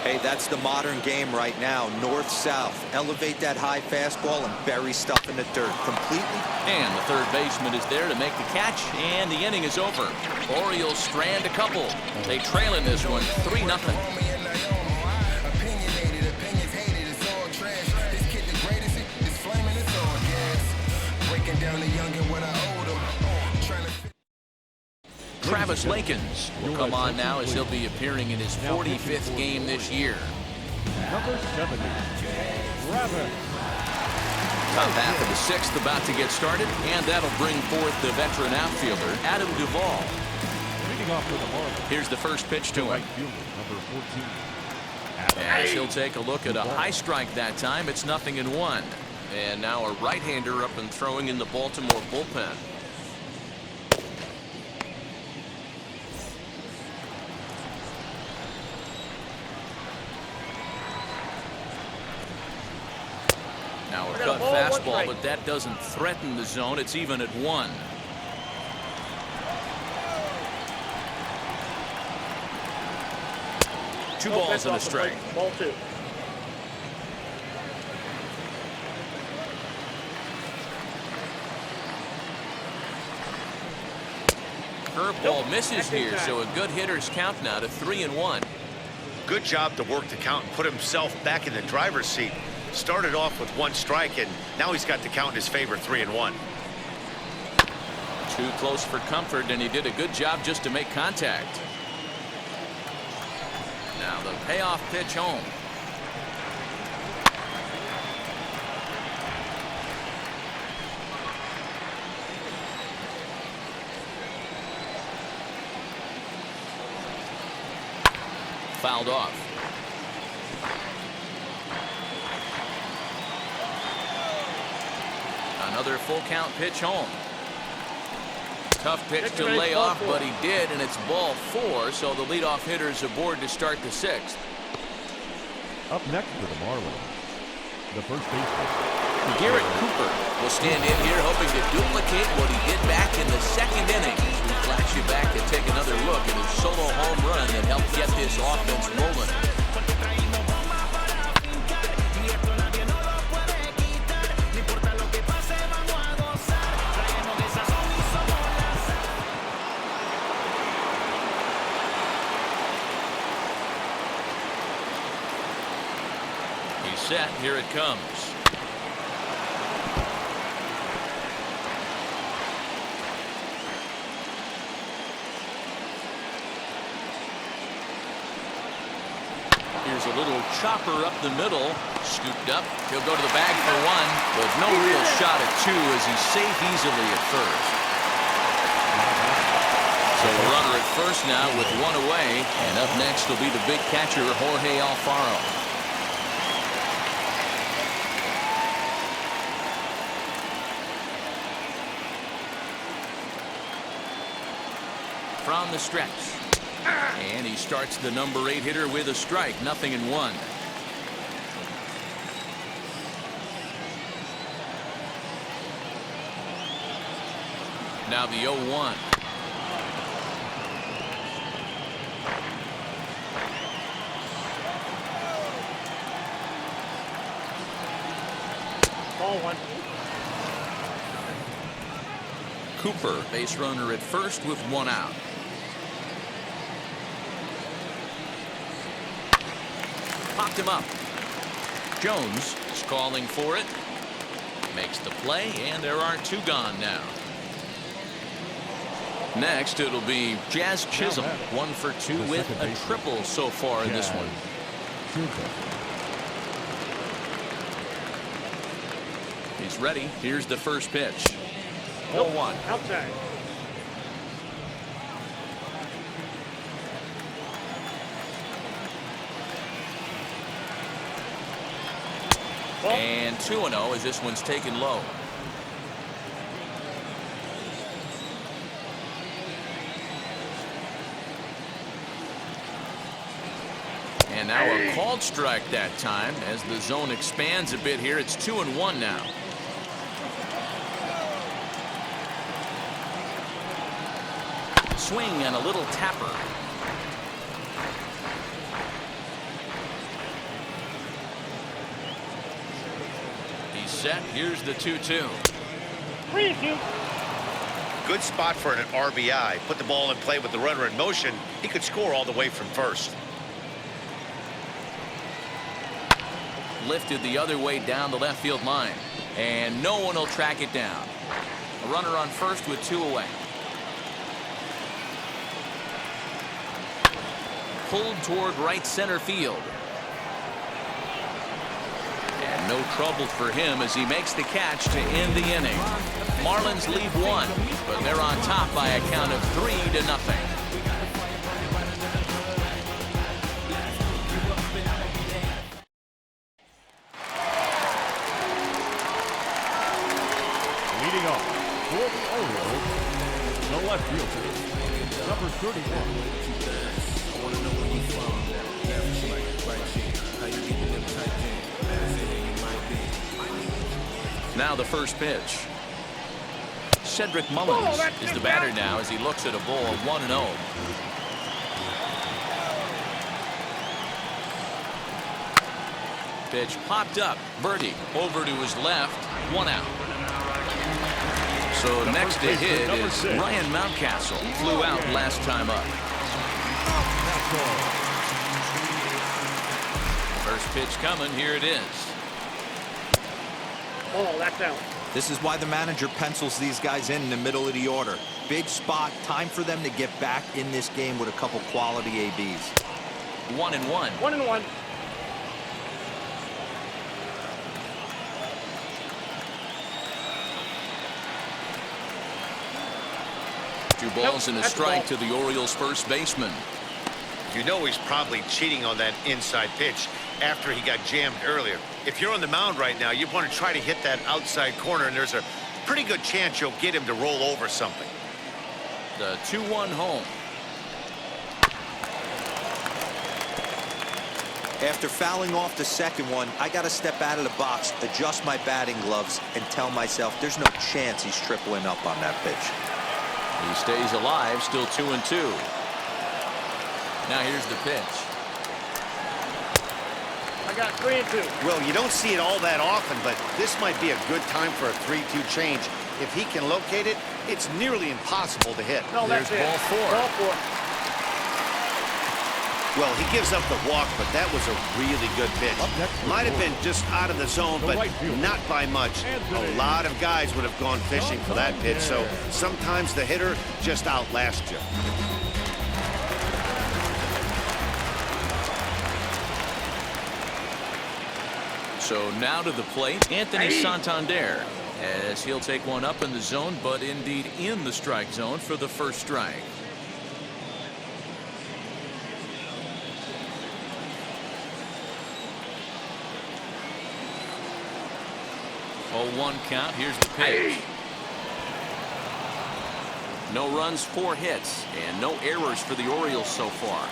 Hey, that's the modern game right now. North-south. Elevate that high fastball and bury stuff in the dirt completely. And the third baseman is there to make the catch, and the inning is over. Orioles strand a couple. They trail in this one, 3-0. Travis Lakins will come on now as he'll be appearing in his 45th game this year. Number 70, Travis. Top half of the 6th about to get started, and that'll bring forth the veteran outfielder, Adam Duvall. Leading off for the Marlins. Here's the first pitch to him. Right fielder, number 14. As he'll take a look at a high strike that time, it's 0-1. And now a right-hander up and throwing in the Baltimore bullpen. Now a cut fastball, but that doesn't threaten the zone. It's even at 1. Two balls and a strike. Ball 2. Curveball misses here, so a good hitter's count now to 3-1. Good job to work the count and put himself back in the driver's seat. Started off with 1 strike, and now he's got the count in his favor, 3-1. Too close for comfort, and he did a good job just to make contact. Now the payoff pitch home. Fouled off. Another full count pitch home. Tough pitch to lay off, but he did, and it's ball 4, so the leadoff hitter is aboard to start the 6th. Up next for the Marlins, the first baseman, Garrett Cooper will stand in here hoping to duplicate what he did back in the 2nd inning. We flash you back to take another look at his solo home run that helped get this offense rolling. Set. Here it comes. Here's a little chopper up the middle. Scooped up. He'll go to the bag for 1, but no real shot at 2 as he's safe easily at first. So a runner at first now with 1 away, and up next will be the big catcher, Jorge Alfaro. from the stretch. And he starts the number 8 hitter with a strike, 0-1. Now the 0-1. Ball 1. Cooper, base runner at first with 1 out. Popped him up. Jones is calling for it. Makes the play, and there are 2 gone now. Next, it'll be Jazz Chisholm, 1 for 2 with a triple so far in this one. He's ready. Here's the first pitch. 0-1. Outside. And 2-0 as this one's taken low. And now a called strike that time as the zone expands a bit here. It's 2-1 now. Swing and a little tapper. He's set. Here's the 2-2. 3-2. Good spot for an RBI. Put the ball in play with the runner in motion. He could score all the way from first. Lifted the other way down the left field line. And no one will track it down. A runner on first with 2 away. Pulled toward right center field. And no trouble for him as he makes the catch to end the inning. Marlins lead 1, but they're on top by a count of 3-0. Leading off for the Orioles, the left fielder, number 31. Now the first pitch. Cedric Mullins is the batter now as he looks at a ball 1-0. Pitch popped up. Birdie over to his left. 1 out. So next to hit is Ryan Mountcastle. Flew out last time up. First pitch coming. Here it is. Oh, that's out. This is why the manager pencils these guys in the middle of the order. Big spot. Time for them to get back in this game with a couple quality ABs. 1-1. 1-1. Two balls and a strike to the Orioles' first baseman. You know he's probably cheating on that inside pitch after he got jammed earlier. If you're on the mound right now, you want to try to hit that outside corner, and there's a pretty good chance you'll get him to roll over something. The 2-1 home. After fouling off the second one, I got to step out of the box, adjust my batting gloves, and tell myself there's no chance he's tripling up on that pitch. He stays alive, still 2-2. Now here's the pitch. I got 3-2. Well, you don't see it all that often, but this might be a good time for a 3-2 change. If he can locate it, it's nearly impossible to hit. No, There's that's it. ball 4. Ball 4. Well, he gives up the walk, but that was a really good pitch. Might have been just out of the zone, but not by much. A lot of guys would have gone fishing for that pitch, so sometimes the hitter just outlasts you. So now to the plate, Anthony Santander, as he'll take one up in the zone, but indeed in the strike zone for the first strike. 0-1 count. Here's the pitch. No runs, 4 hits, and no errors for the Orioles so far.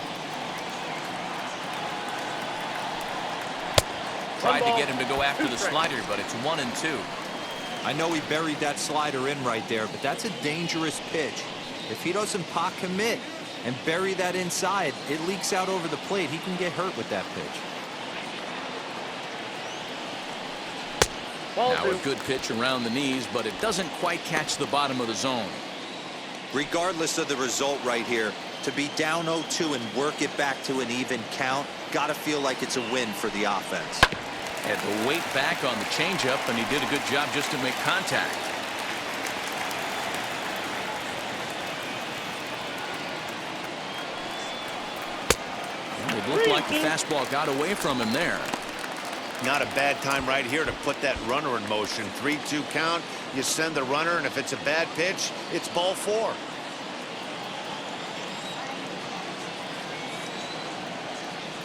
Tried to get him to go after the slider, but it's 1-2. I know he buried that slider in right there, but that's a dangerous pitch. If he doesn't pot commit and bury that inside, it leaks out over the plate. He can get hurt with that pitch. Ball Now a good pitch around the knees, but it doesn't quite catch the bottom of the zone. Regardless of the result right here, to be down 0-2 and work it back to an even count, gotta feel like it's a win for the offense. Had to wait back on the changeup, and he did a good job just to make contact. And it looked like the fastball got away from him there. Not a bad time right here to put that runner in motion. 3-2 count. You send the runner, and if it's a bad pitch, it's ball 4.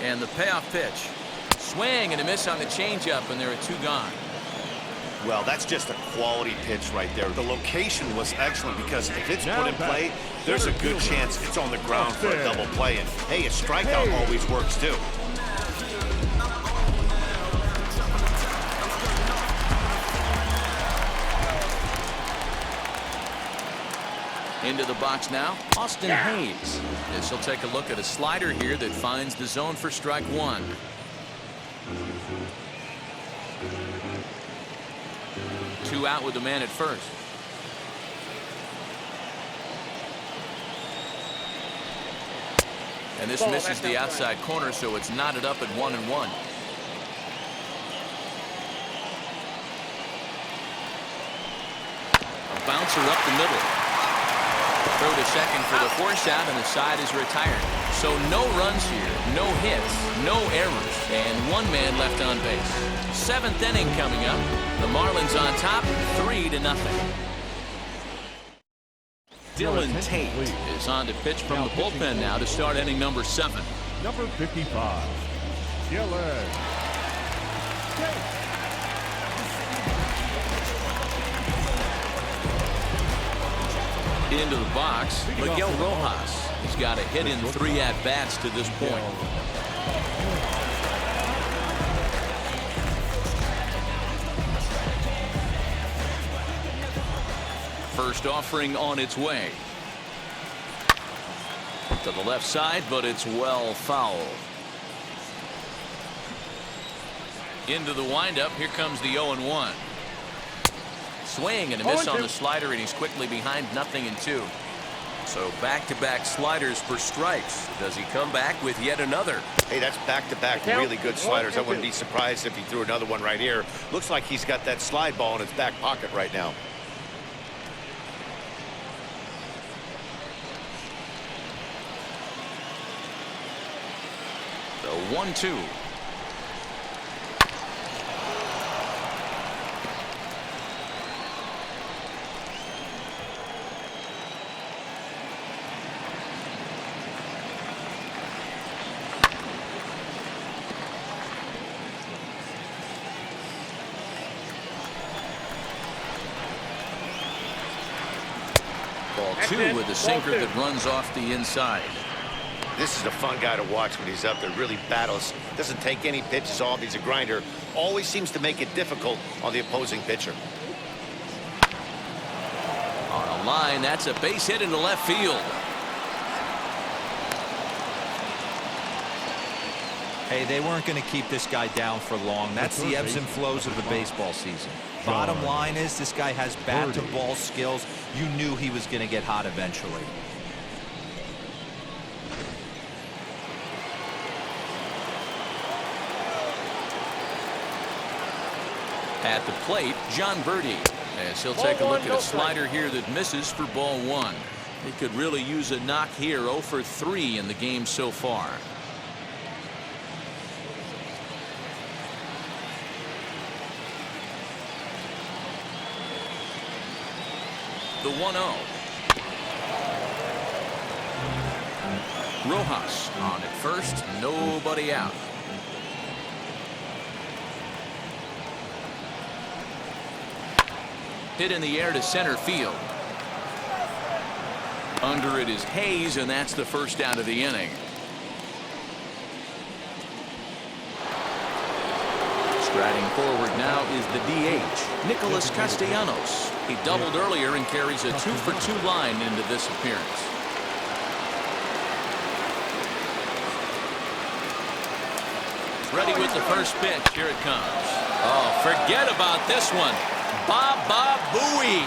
And the payoff pitch. Swing and a miss on the changeup, and there are 2 gone. Well, that's just a quality pitch right there. The location was excellent because if it's put in play, there's a good chance it's on the ground for a double play. And hey, a strikeout always works too. Into the box now, Austin Hayes. This will take a look at a slider here that finds the zone for strike 1. Two out with the man at first. And this misses the outside corner, so it's knotted up at 1-1. A bouncer up the middle. Throw to second for the force out, and the side is retired. So no runs here, no hits, no errors, and 1 man left on base. 7th inning coming up. The Marlins on top, 3-0. Dylan Tate is on to pitch from the bullpen now to start inning number 7. Number 55, Dylan Tate. Into the box, Miguel Rojas. He's got a hit in 3 at-bats to this point. First offering on its way. To the left side, but it's well foul. Into the windup. Here comes the 0-1. Swing and a miss on the slider, and he's quickly behind 0-2. So back-to-back sliders for strikes. Does he come back with yet another? Hey, that's back-to-back really good sliders. I wouldn't be surprised if he threw another one right here. Looks like he's got that slide ball in his back pocket right now. The 1-2. Ball 2 with a sinker that runs off the inside. This is a fun guy to watch when he's up there. Really battles. Doesn't take any pitches off. He's a grinder. Always seems to make it difficult on the opposing pitcher. On a line, that's a base hit into left field. Hey, they weren't going to keep this guy down for long. That's the ebbs and flows of the baseball season. Bottom line is this guy has bat-to-ball skills. You knew he was going to get hot eventually. At the plate, John Birdie, as he'll take a look at a slider here that misses for ball 1. He could really use a knock here. 0 for 3 in the game so far. The 1-0. Rojas on at first, nobody out. Hit in the air to center field. Under it is Hayes, and that's the first out of the inning. Striding forward now is the DH, Nicholas Castellanos. He doubled earlier and carries a 2-for-2 line into this appearance. Ready with the first pitch. Here it comes. Oh, forget about this one. Baba Booey.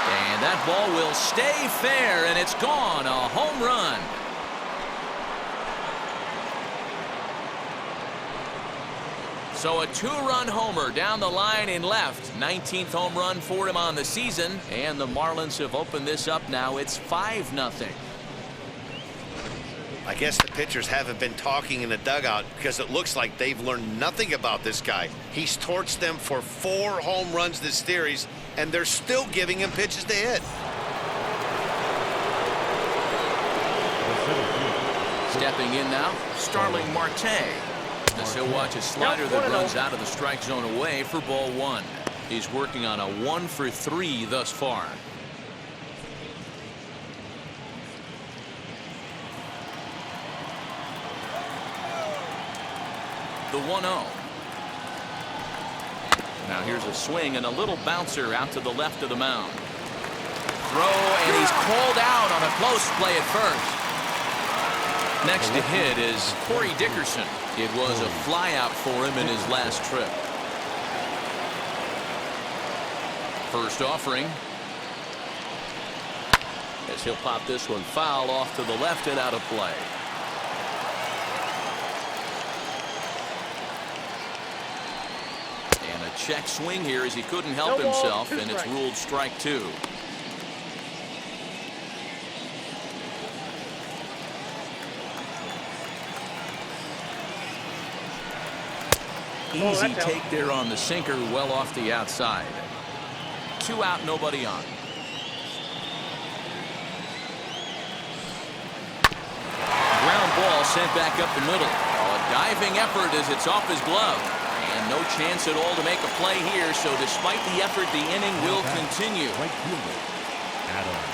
And that ball will stay fair, and it's gone. A home run. So a 2-run homer down the line in left. 19th home run for him on the season. And the Marlins have opened this up now. It's 5-0. I guess the pitchers haven't been talking in the dugout because it looks like they've learned nothing about this guy. He's torched them for 4 home runs this series, and they're still giving him pitches to hit. Stepping in now, Starling Marte. As he'll watch a slider that runs out of the strike zone away for ball 1. He's working on a 1-for-3 thus far. The 1-0. Now here's a swing and a little bouncer out to the left of the mound. Throw, and he's called out on a close play at first. Next to hit is Corey Dickerson. It was a flyout for him in his last trip. First offering. As he'll pop this one foul off to the left and out of play. And a check swing here as he couldn't help himself, and it's ruled strike 2. Easy take there on the sinker, well off the outside. 2 out, nobody on. Ground ball sent back up the middle. A diving effort as it's off his glove. And no chance at all to make a play here, so despite the effort, the inning will continue.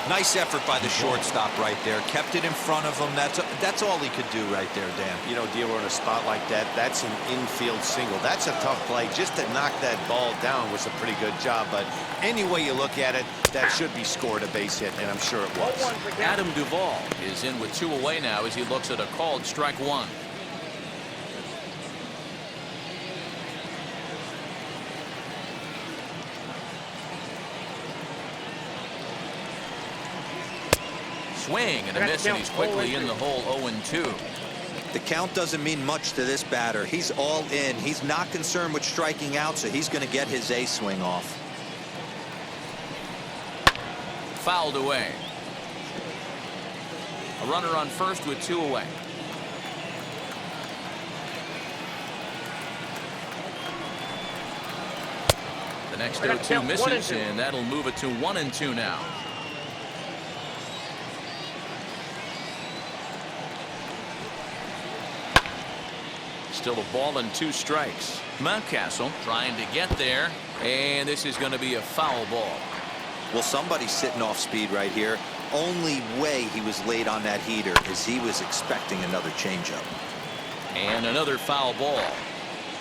Nice effort by the shortstop right there. Kept it in front of him. That's all he could do right there, Dan. You know, dealer in a spot like that, that's an infield single. That's a tough play. Just to knock that ball down was a pretty good job. But any way you look at it, that should be scored a base hit, and I'm sure it was. Adam Duvall is in with 2 away now as he looks at a called strike 1. Swing and a miss, and he's quickly in the hole. 0-2. The count doesn't mean much to this batter. He's all in. He's not concerned with striking out, so he's going to get his A swing off. Fouled away. A runner on first with 2 away. The next 0-2 misses, and that'll move it to 1-2 now. Still a ball and 2 strikes. Mountcastle trying to get there, and this is going to be a foul ball. Well, somebody's sitting off speed right here. Only way he was late on that heater is he was expecting another changeup. And another foul ball.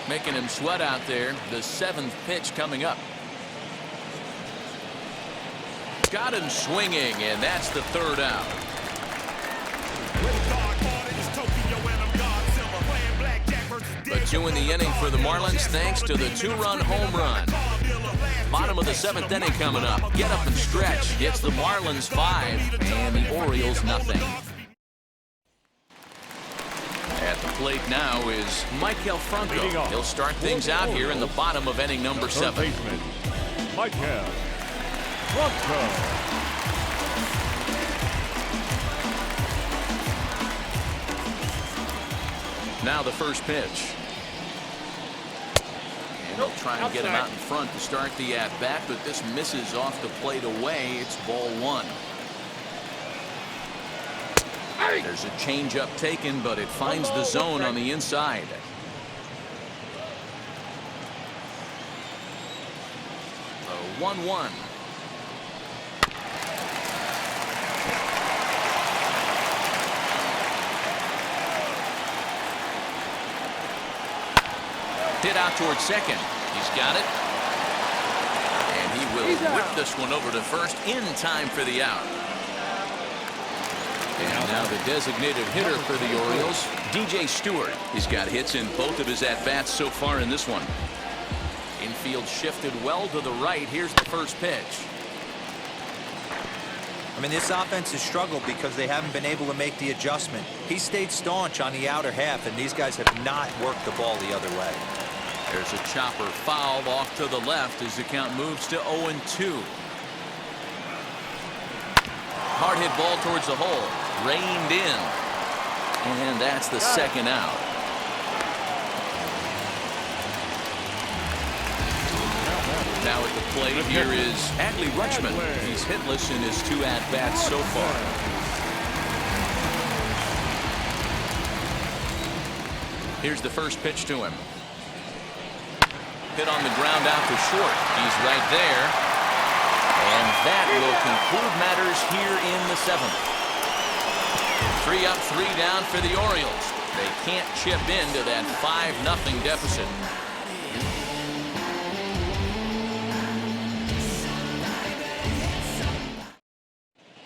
Making him sweat out there. The 7th pitch coming up. Got him swinging, and that's the 3rd out. A 2 in the inning for the Marlins thanks to the 2-run home run. Bottom of the 7th inning coming up. Get up and stretch. Gets the Marlins 5 and the Orioles nothing. At the plate now is Michael Franco. He'll start things out here in the bottom of inning number 7. Michael Franco. Now the first pitch. And they'll try and get him out in front to start the at-bat, but this misses off the plate away. It's ball 1. There's a changeup taken, but it finds the zone on the inside. The 1-1. Hit out towards second. He's got it. And he will whip this one over to first in time for the out. And now the designated hitter for the Orioles, DJ Stewart. He's got hits in both of his at-bats so far in this one. Infield shifted well to the right. Here's the first pitch. I mean, this offense has struggled because they haven't been able to make the adjustment. He stayed staunch on the outer half, and these guys have not worked the ball the other way. There's a chopper foul off to the left as the count moves to 0-2. Hard hit ball towards the hole. Reined in. And that's the second out. Now at the plate here is Adley Rutschman. He's hitless in his 2 at-bats so far. Here's the first pitch to him. Hit on the ground out to short. He's right there. And that will conclude matters here in the 7th. 3 up, 3 down for the Orioles. They can't chip into that 5-0 deficit.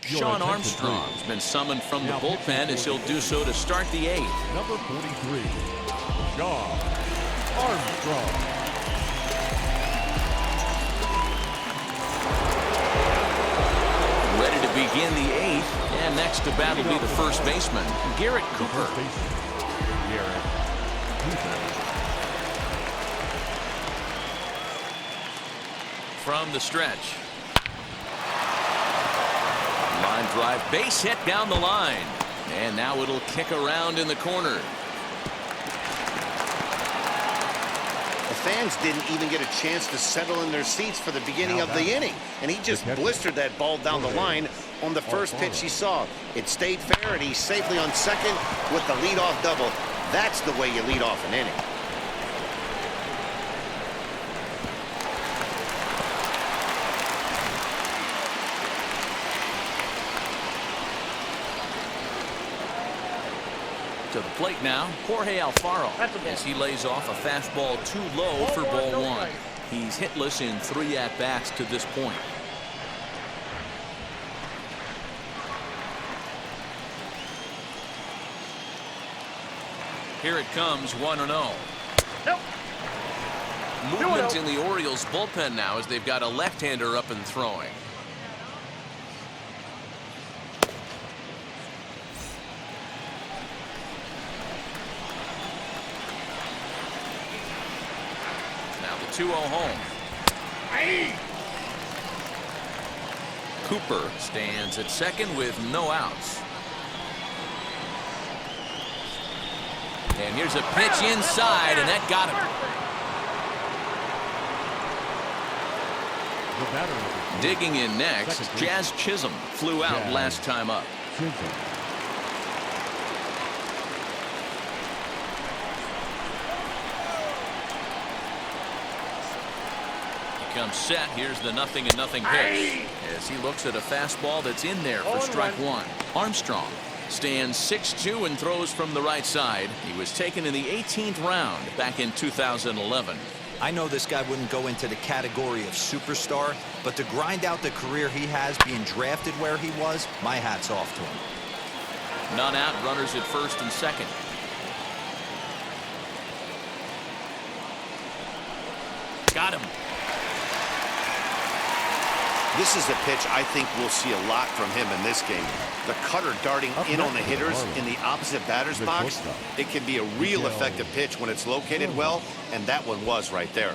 Sean Armstrong's been summoned from the bullpen as he'll do so to start the 8th. Number 43, Sean Armstrong. Ready to begin the 8th, and next to bat will be the first baseman, Garrett Cooper. From the stretch. Line drive, base hit down the line. And now it'll kick around in the corner. The fans didn't even get a chance to settle in their seats for the beginning of the inning, and he just blistered that ball down the line on the first pitch he saw. It stayed fair, and he's safely on second with the leadoff double. That's the way you lead off an inning. To the plate now, Jorge Alfaro, as he lays off a fastball too low for ball 1. He's hitless in 3 at-bats to this point. Here it comes, 1-0. Nope. Movement in the Orioles bullpen now as they've got a left-hander up and throwing. Now the 2-0 home. Cooper stands at second with no outs. And here's a pitch inside, and that got him. Digging in next, Jazz Chisholm flew out last time up. He comes set. Here's the 0-0 pitch as he looks at a fastball that's in there for strike 1. Armstrong stands 6'2" and throws from the right side. He was taken in the 18th round back in 2011. I know this guy wouldn't go into the category of superstar, but to grind out the career he has being drafted where he was, my hat's off to him. None out, runners at first and second. Got him. This is a pitch I think we'll see a lot from him in this game. The cutter darting in on the hitters in the opposite batter's box. It can be a real effective pitch when it's located well, and that one was right there.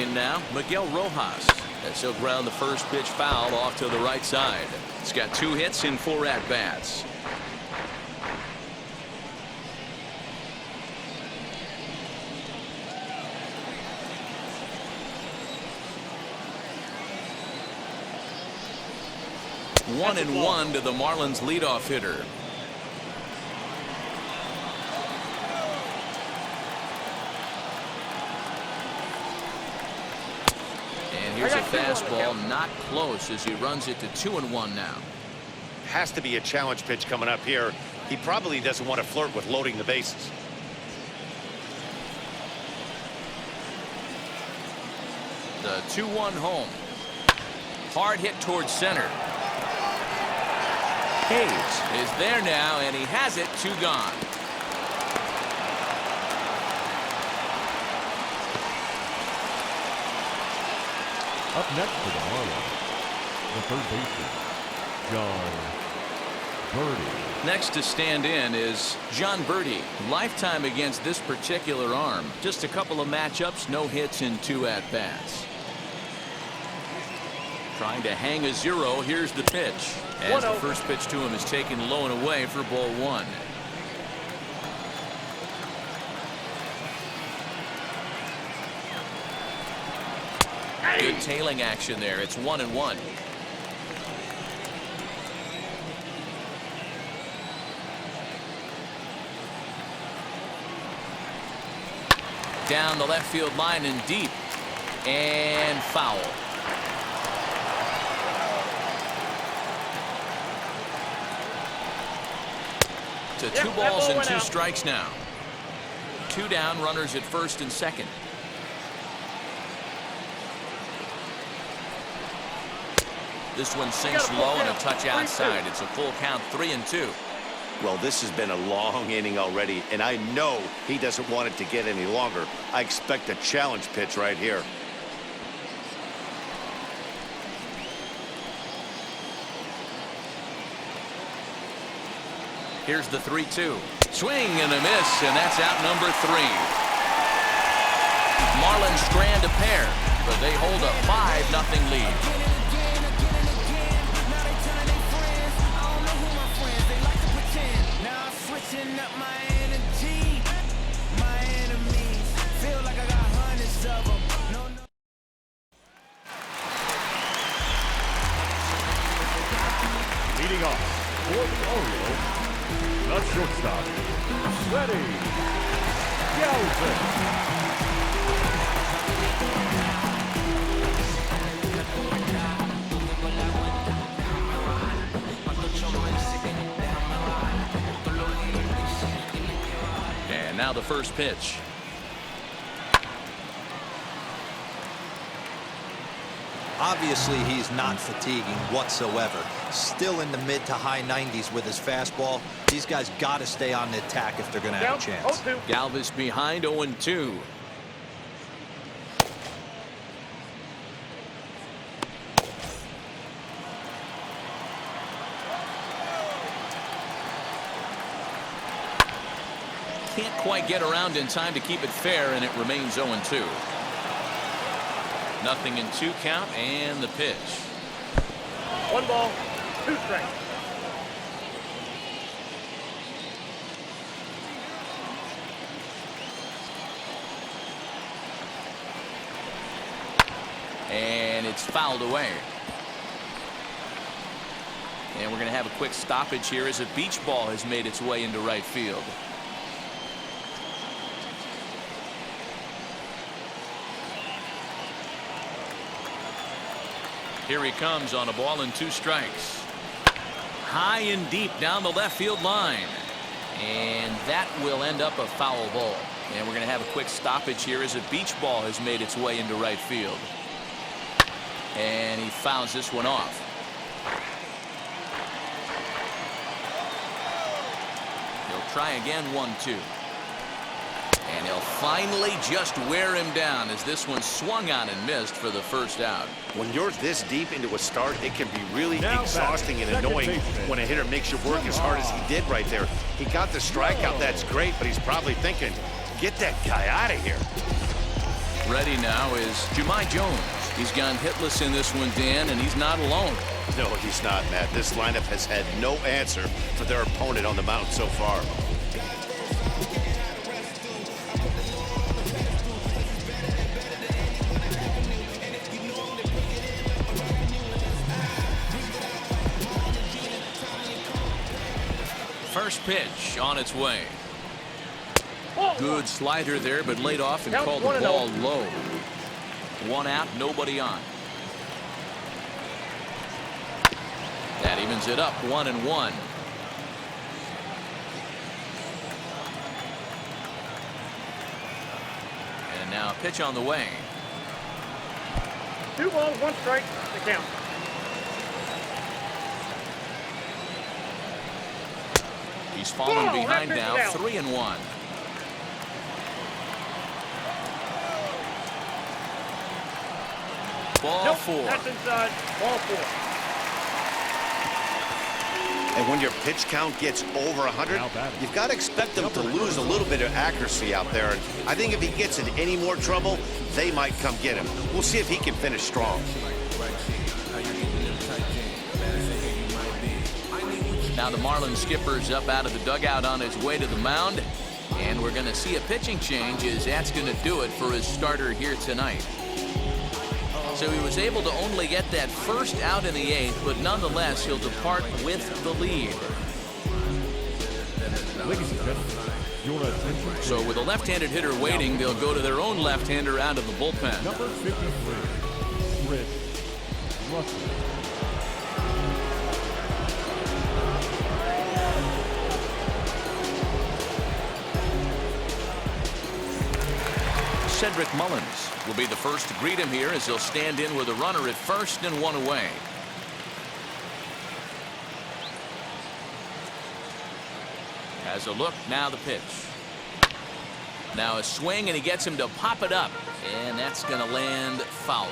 In now, Miguel Rojas, as he'll ground the first pitch foul off to the right side. He's got 2 hits in 4 at-bats. One and one to the Marlins leadoff hitter. here's a fastball not close as he runs it to 2-1 now. Has to be a challenge pitch coming up here. He probably doesn't want to flirt with loading the bases. The 2-1 home. Hard hit towards center. Hayes is there now, and he has it. 2 gone. Up next for the Marlins, the third baseman, John Birdie. Next to stand in is John Birdie. Lifetime against this particular arm. Just a couple of matchups, no hits in 2 at-bats. Trying to hang a 0. Here's the pitch. As the first pitch to him is taken low and away for ball 1. Good tailing action there. It's 1-1. Down the left field line and deep. And foul. To 2 balls and 2 strikes now. 2 down, runners at first and second. This one sinks low and a touch outside. It's a full count, 3-2. Well, this has been a long inning already, and I know he doesn't want it to get any longer. I expect a challenge pitch right here. Here's the 3-2. Swing and a miss, and that's out number 3. Marlins strand a pair, but they hold a 5-0 lead. Leading off for the Orioles, the shortstop, Cedric Mullins. And now the first pitch. Obviously, he's not fatiguing whatsoever. Still in the mid to high 90s with his fastball. These guys got to stay on the attack if they're going to have a chance. Galvis behind 0-2. Can't quite get around in time to keep it fair, and it remains 0-2. 0-2 count, and the pitch. 1 ball, 2 strikes. And it's fouled away. And we're going to have a quick stoppage here as a beach ball has made its way into right field. Here he comes on a ball and 2 strikes. High and deep down the left field line. And that will end up a foul ball. And we're going to have a quick stoppage here as a beach ball has made its way into right field. And he fouls this one off. He'll try again, 1-2. And he'll finally just wear him down as this one swung on and missed for the first out. When you're this deep into a start, it can be really exhausting and annoying when a hitter makes you work as hard as he did right there. He got the strikeout, that's great, but he's probably thinking, get that guy out of here. Ready now is Jahmai Jones. He's gone hitless in this one, Dan, and he's not alone. No, he's not, Matt. This lineup has had no answer for their opponent on the mound so far. First pitch on its way. Good slider there, but laid off and called the ball low. 1 out, nobody on. Evens it up 1-1. And now a pitch on the way. 2 balls, 1 strike to count. He's fallen behind now, 3-1. Ball 4. That's inside. Ball 4. And when your pitch count gets over 100, you've got to expect them to lose a little bit of accuracy out there. And I think if he gets in any more trouble, they might come get him. We'll see if he can finish strong. Now the Marlins skipper's up out of the dugout on his way to the mound. And we're going to see a pitching change, as that's going to do it for his starter here tonight. So he was able to only get that first out in the 8th, but nonetheless, he'll depart with the lead. Ladies and gentlemen, your attention. So with a left-handed hitter waiting, they'll go to their own left-hander out of the bullpen. Number 53, Rich Russell. Cedric Mullins will be the first to greet him here, as he'll stand in with a runner at first and 1 away. Has a look, now the pitch. Now a swing, and he gets him to pop it up, and that's going to land foul.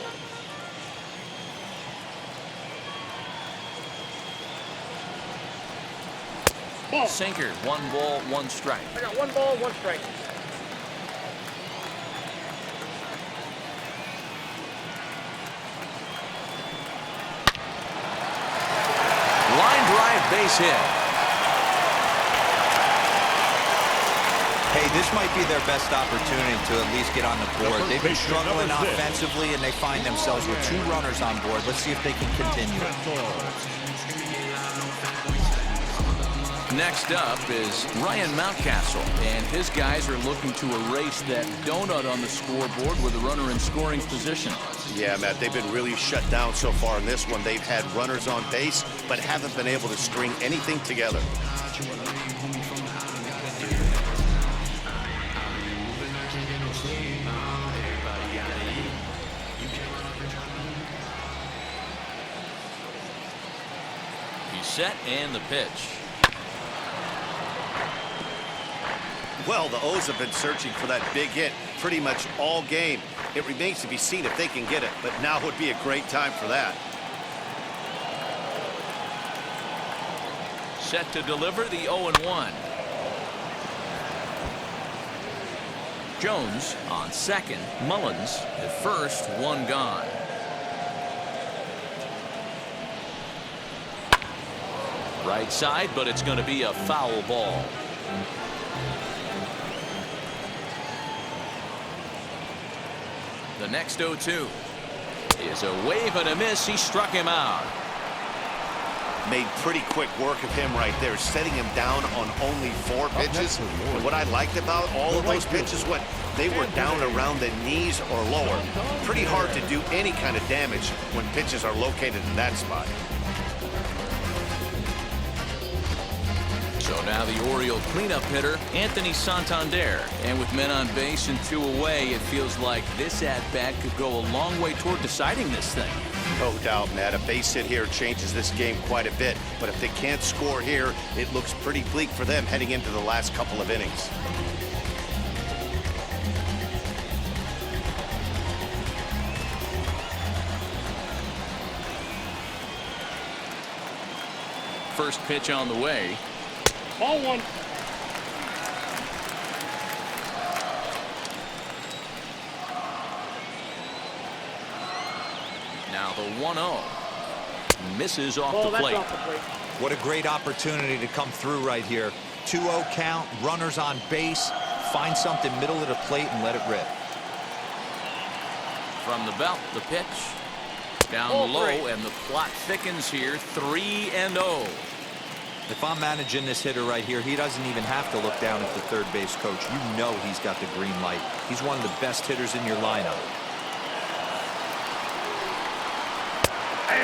Ball. Sinker, 1 ball, 1 strike. I got 1 ball, 1 strike. Line drive, base hit. Hey, this might be their best opportunity to at least get on the board. They've been struggling offensively, and they find themselves with 2 runners on board. Let's see if they can continue. Next up is Ryan Mountcastle, and his guys are looking to erase that donut on the scoreboard with a runner in scoring position. Yeah, Matt, they've been really shut down so far in this one. They've had runners on base, but haven't been able to string anything together. He's set, and the pitch. Well, the O's have been searching for that big hit pretty much all game. It remains to be seen if they can get it, but now would be a great time for that. Set to deliver the 0-1. Jones on second. Mullins at first, 1 gone. Right side, but it's going to be a foul ball. The next 0-2 is a wave and a miss. He struck him out. Made pretty quick work of him right there, setting him down on only 4 pitches. And what I liked about all of those pitches, they were down around the knees or lower. Pretty hard to do any kind of damage when pitches are located in that spot. So now the Oriole cleanup hitter, Anthony Santander. And with men on base and 2 away, it feels like this at-bat could go a long way toward deciding this thing. No doubt, Matt. A base hit here changes this game quite a bit. But if they can't score here, it looks pretty bleak for them heading into the last couple of innings. First pitch on the way. Ball 1. Now the 1-0. Misses off Ball, the plate. off the plate. What a great opportunity to come through right here. 2-0 count, runners on base. Find something middle of the plate and let it rip. From the belt, the pitch. Down Ball low, 3. and the plot thickens here. 3-0. If I'm managing this hitter right here, he doesn't even have to look down at the third base coach. You know he's got the green light. He's one of the best hitters in your lineup.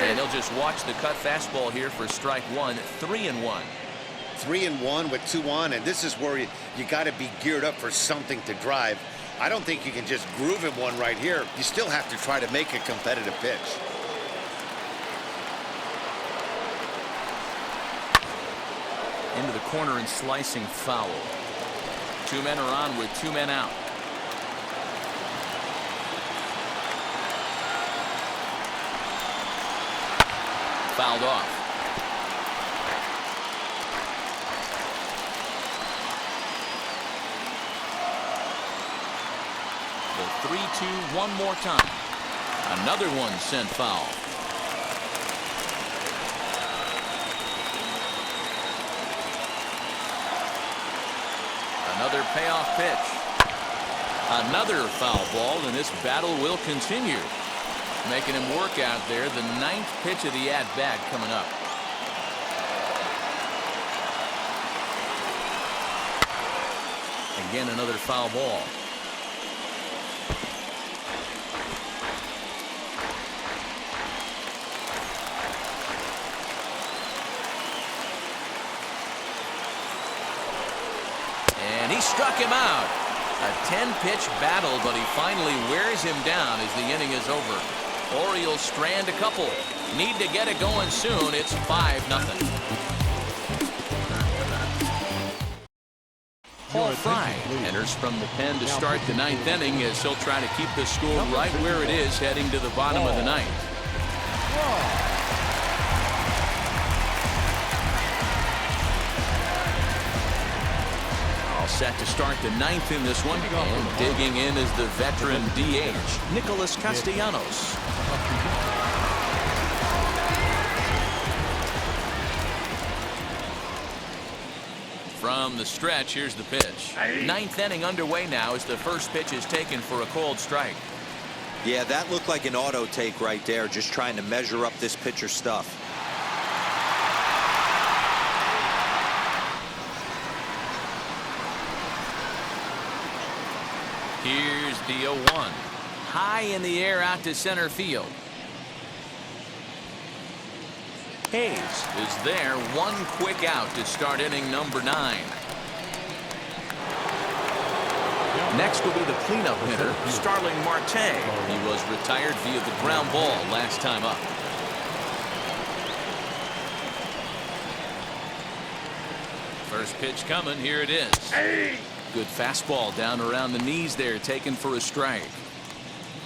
And he'll just watch the cut fastball here for strike one. 3-1. 3-1 with 2 on, and this is where you got to be geared up for something to drive. I don't think you can just groove him one right here. You still have to try to make a competitive pitch. Into the corner and slicing foul. 2 men are on with 2 men out. Fouled off. The 3-2 one more time. Another one sent foul. Another payoff pitch. Another foul ball, and this battle will continue. Making him work out there. The 9th pitch of the at-bat coming up. Again, another foul ball. And he struck him out. A 10-pitch battle, but he finally wears him down as the inning is over. Orioles strand a couple. Need to get it going soon. It's 5-0. Paul Fry enters from the pen to start the 9th inning as he'll try to keep the score right where it is heading to the bottom of the 9th. All set to start the 9th in this one. And digging in is the veteran DH, Nicholas Castellanos. From the stretch, here's the pitch. 9th inning underway now as the first pitch is taken for a cold strike. Yeah, that looked like an auto take right there, just trying to measure up this pitcher's stuff. Here's the 0-1. High in the air out to center field. Hayes is there. One quick out to start inning number 9. Next will be the cleanup hitter, Starling Marte. He was retired via the ground ball last time up. First pitch coming. Here it is. Good fastball down around the knees there, taken for a strike.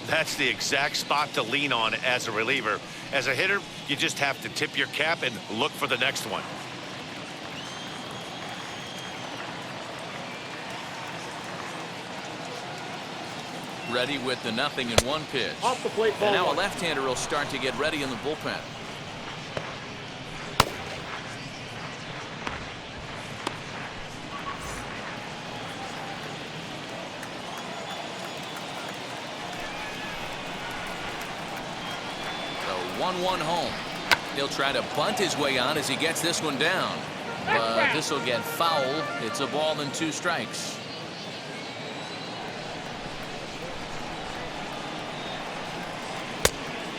That's the exact spot to lean on as a reliever. As a hitter, you just have to tip your cap and look for the next one. Ready with the 0-1 pitch. Off the plate, ball And now a one. left-hander will start to get ready in the bullpen. The 1-1 home. He'll try to bunt his way on as he gets this one down. But this will get foul. It's a ball and 2 strikes.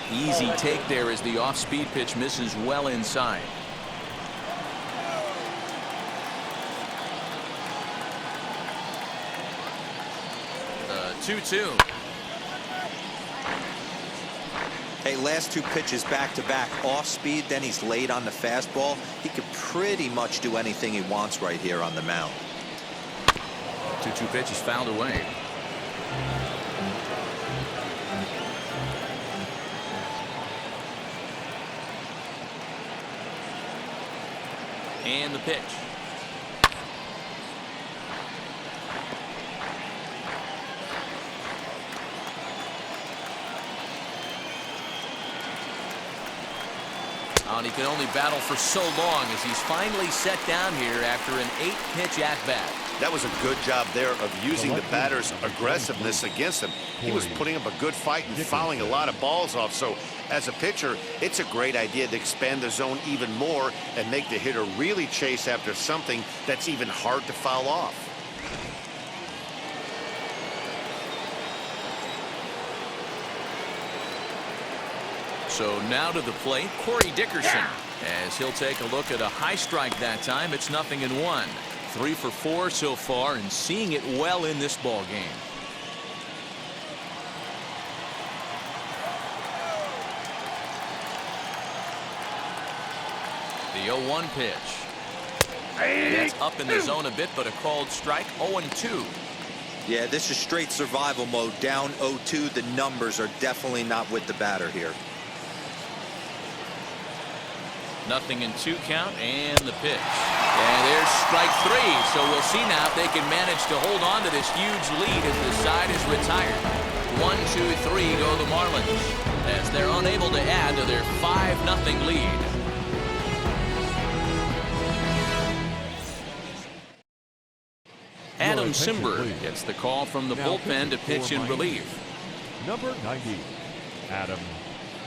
Easy take there as the off-speed pitch misses well inside. The 2-2. Hey, last 2 pitches back-to-back off speed, then he's late on the fastball. He could pretty much do anything he wants right here on the mound. 2-2 pitch is fouled away. And the pitch. Oh, and he can only battle for so long as he's finally set down here after an 8-pitch at-bat. That was a good job there of using the batter's aggressiveness against him. He was putting up a good fight and fouling a lot of balls off. So as a pitcher, it's a great idea to expand the zone even more and make the hitter really chase after something that's even hard to foul off. So now to the plate, Corey Dickerson, as he'll take a look at a high strike that time. It's 0-1. 3 for 4 so far, and seeing it well in this ball game. The 0-1 pitch. And that's up in the zone a bit, but a called strike. 0-2. Yeah, this is straight survival mode. Down 0-2. The numbers are definitely not with the batter here. 0-2 count, and the pitch. And there's strike 3. So we'll see now if they can manage to hold on to this huge lead as the side is retired. 1-2-3 go the Marlins as they're unable to add to their 5-0 lead. Adam Simber gets the call from the bullpen to pitch in relief. Number 90, Adam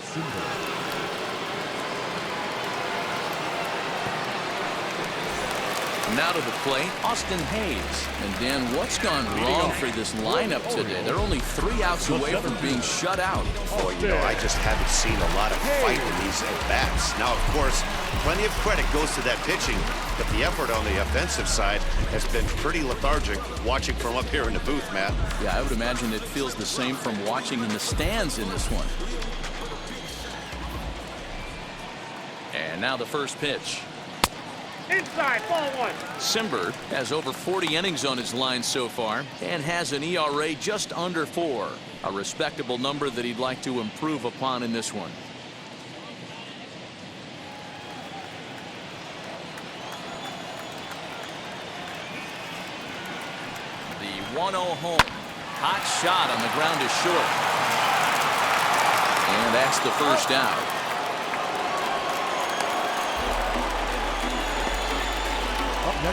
Simber. Now to the plate, Austin Hayes. And Dan, what's gone wrong for this lineup today? They're only 3 outs away from being shut out. Boy, you know, I just haven't seen a lot of fight in these at-bats. Now, of course, plenty of credit goes to that pitching, but the effort on the offensive side has been pretty lethargic watching from up here in the booth, Matt. Yeah, I would imagine it feels the same from watching in the stands in this one. And now the first pitch. Inside, ball 1. Simber has over 40 innings on his line so far and has an ERA just under 4. A respectable number that he'd like to improve upon in this one. The 1-0 home. Hot shot on the ground is short. And that's the first out.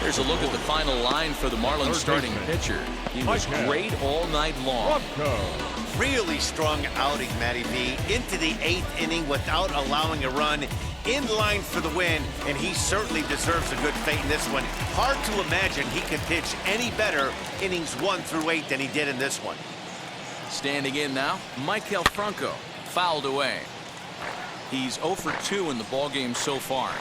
Here's a look at the final line for the Marlins starting pitcher. He was great all night long. Really strong outing, Matty B. Into the 8th inning without allowing a run. In line for the win, and he certainly deserves a good fate in this one. Hard to imagine he could pitch any better innings 1 through 8 than he did in this one. Standing in now, Michael Franco. Fouled away. He's 0 for 2 in the ballgame so far.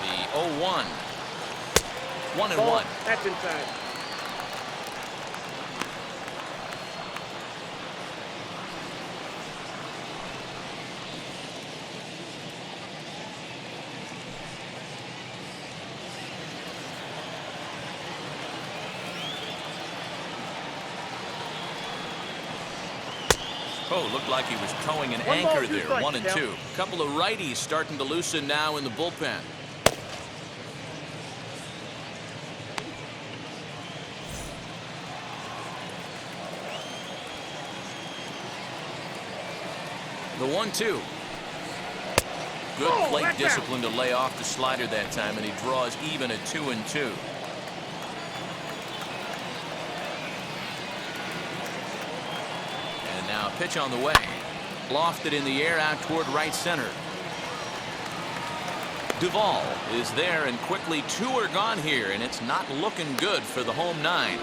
The 0-1. 1-1. That's inside. Oh, looked like he was towing an anchor there. 1-2. A couple of righties starting to loosen now in the bullpen. The 1-2. Good plate discipline to lay off the slider that time, and he draws even at 2-2. And now a pitch on the way. Lofted in the air out toward right center. Duvall is there, and quickly 2 are gone here, and it's not looking good for the home 9.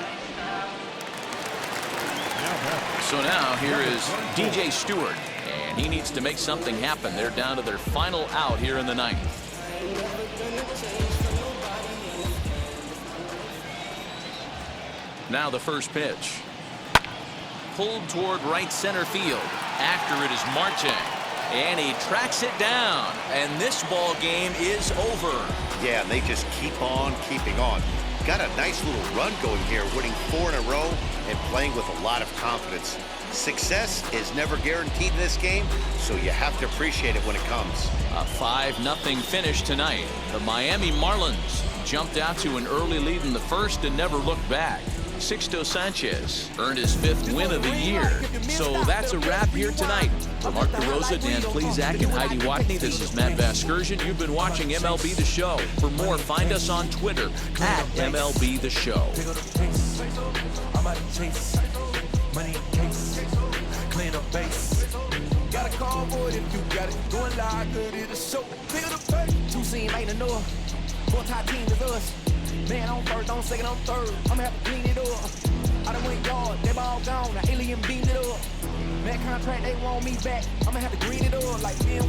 So now here is DJ Stewart. He needs to make something happen. They're down to their final out here in the 9th. Now the first pitch. Pulled toward right center field. After it is Marte. And he tracks it down. And this ball game is over. Yeah, and they just keep on keeping on. Got a nice little run going here, winning 4 in a row and playing with a lot of confidence. Success is never guaranteed in this game, so you have to appreciate it when it comes. A 5-0 finish tonight. The Miami Marlins jumped out to an early lead in the first and never looked back. Sixto Sanchez earned his 5th win of the year. So that's a wrap here tonight. For Mark DeRosa, Dan Plezak, and Heidi Watney, this is Matt Vasgersian. You've been watching MLB The Show. For more, find us on Twitter at MLB The Show. Money case, clean up base. convoy if you got it. Going live, good it is so. Feel the pain. Two seam ain't enough. One top team is us. Man on first, on second, on third. I'ma have to clean it up. I done went yard, they ball gone. Now alien beamed it up. Man contract, they want me back. I'ma have to green it up like me and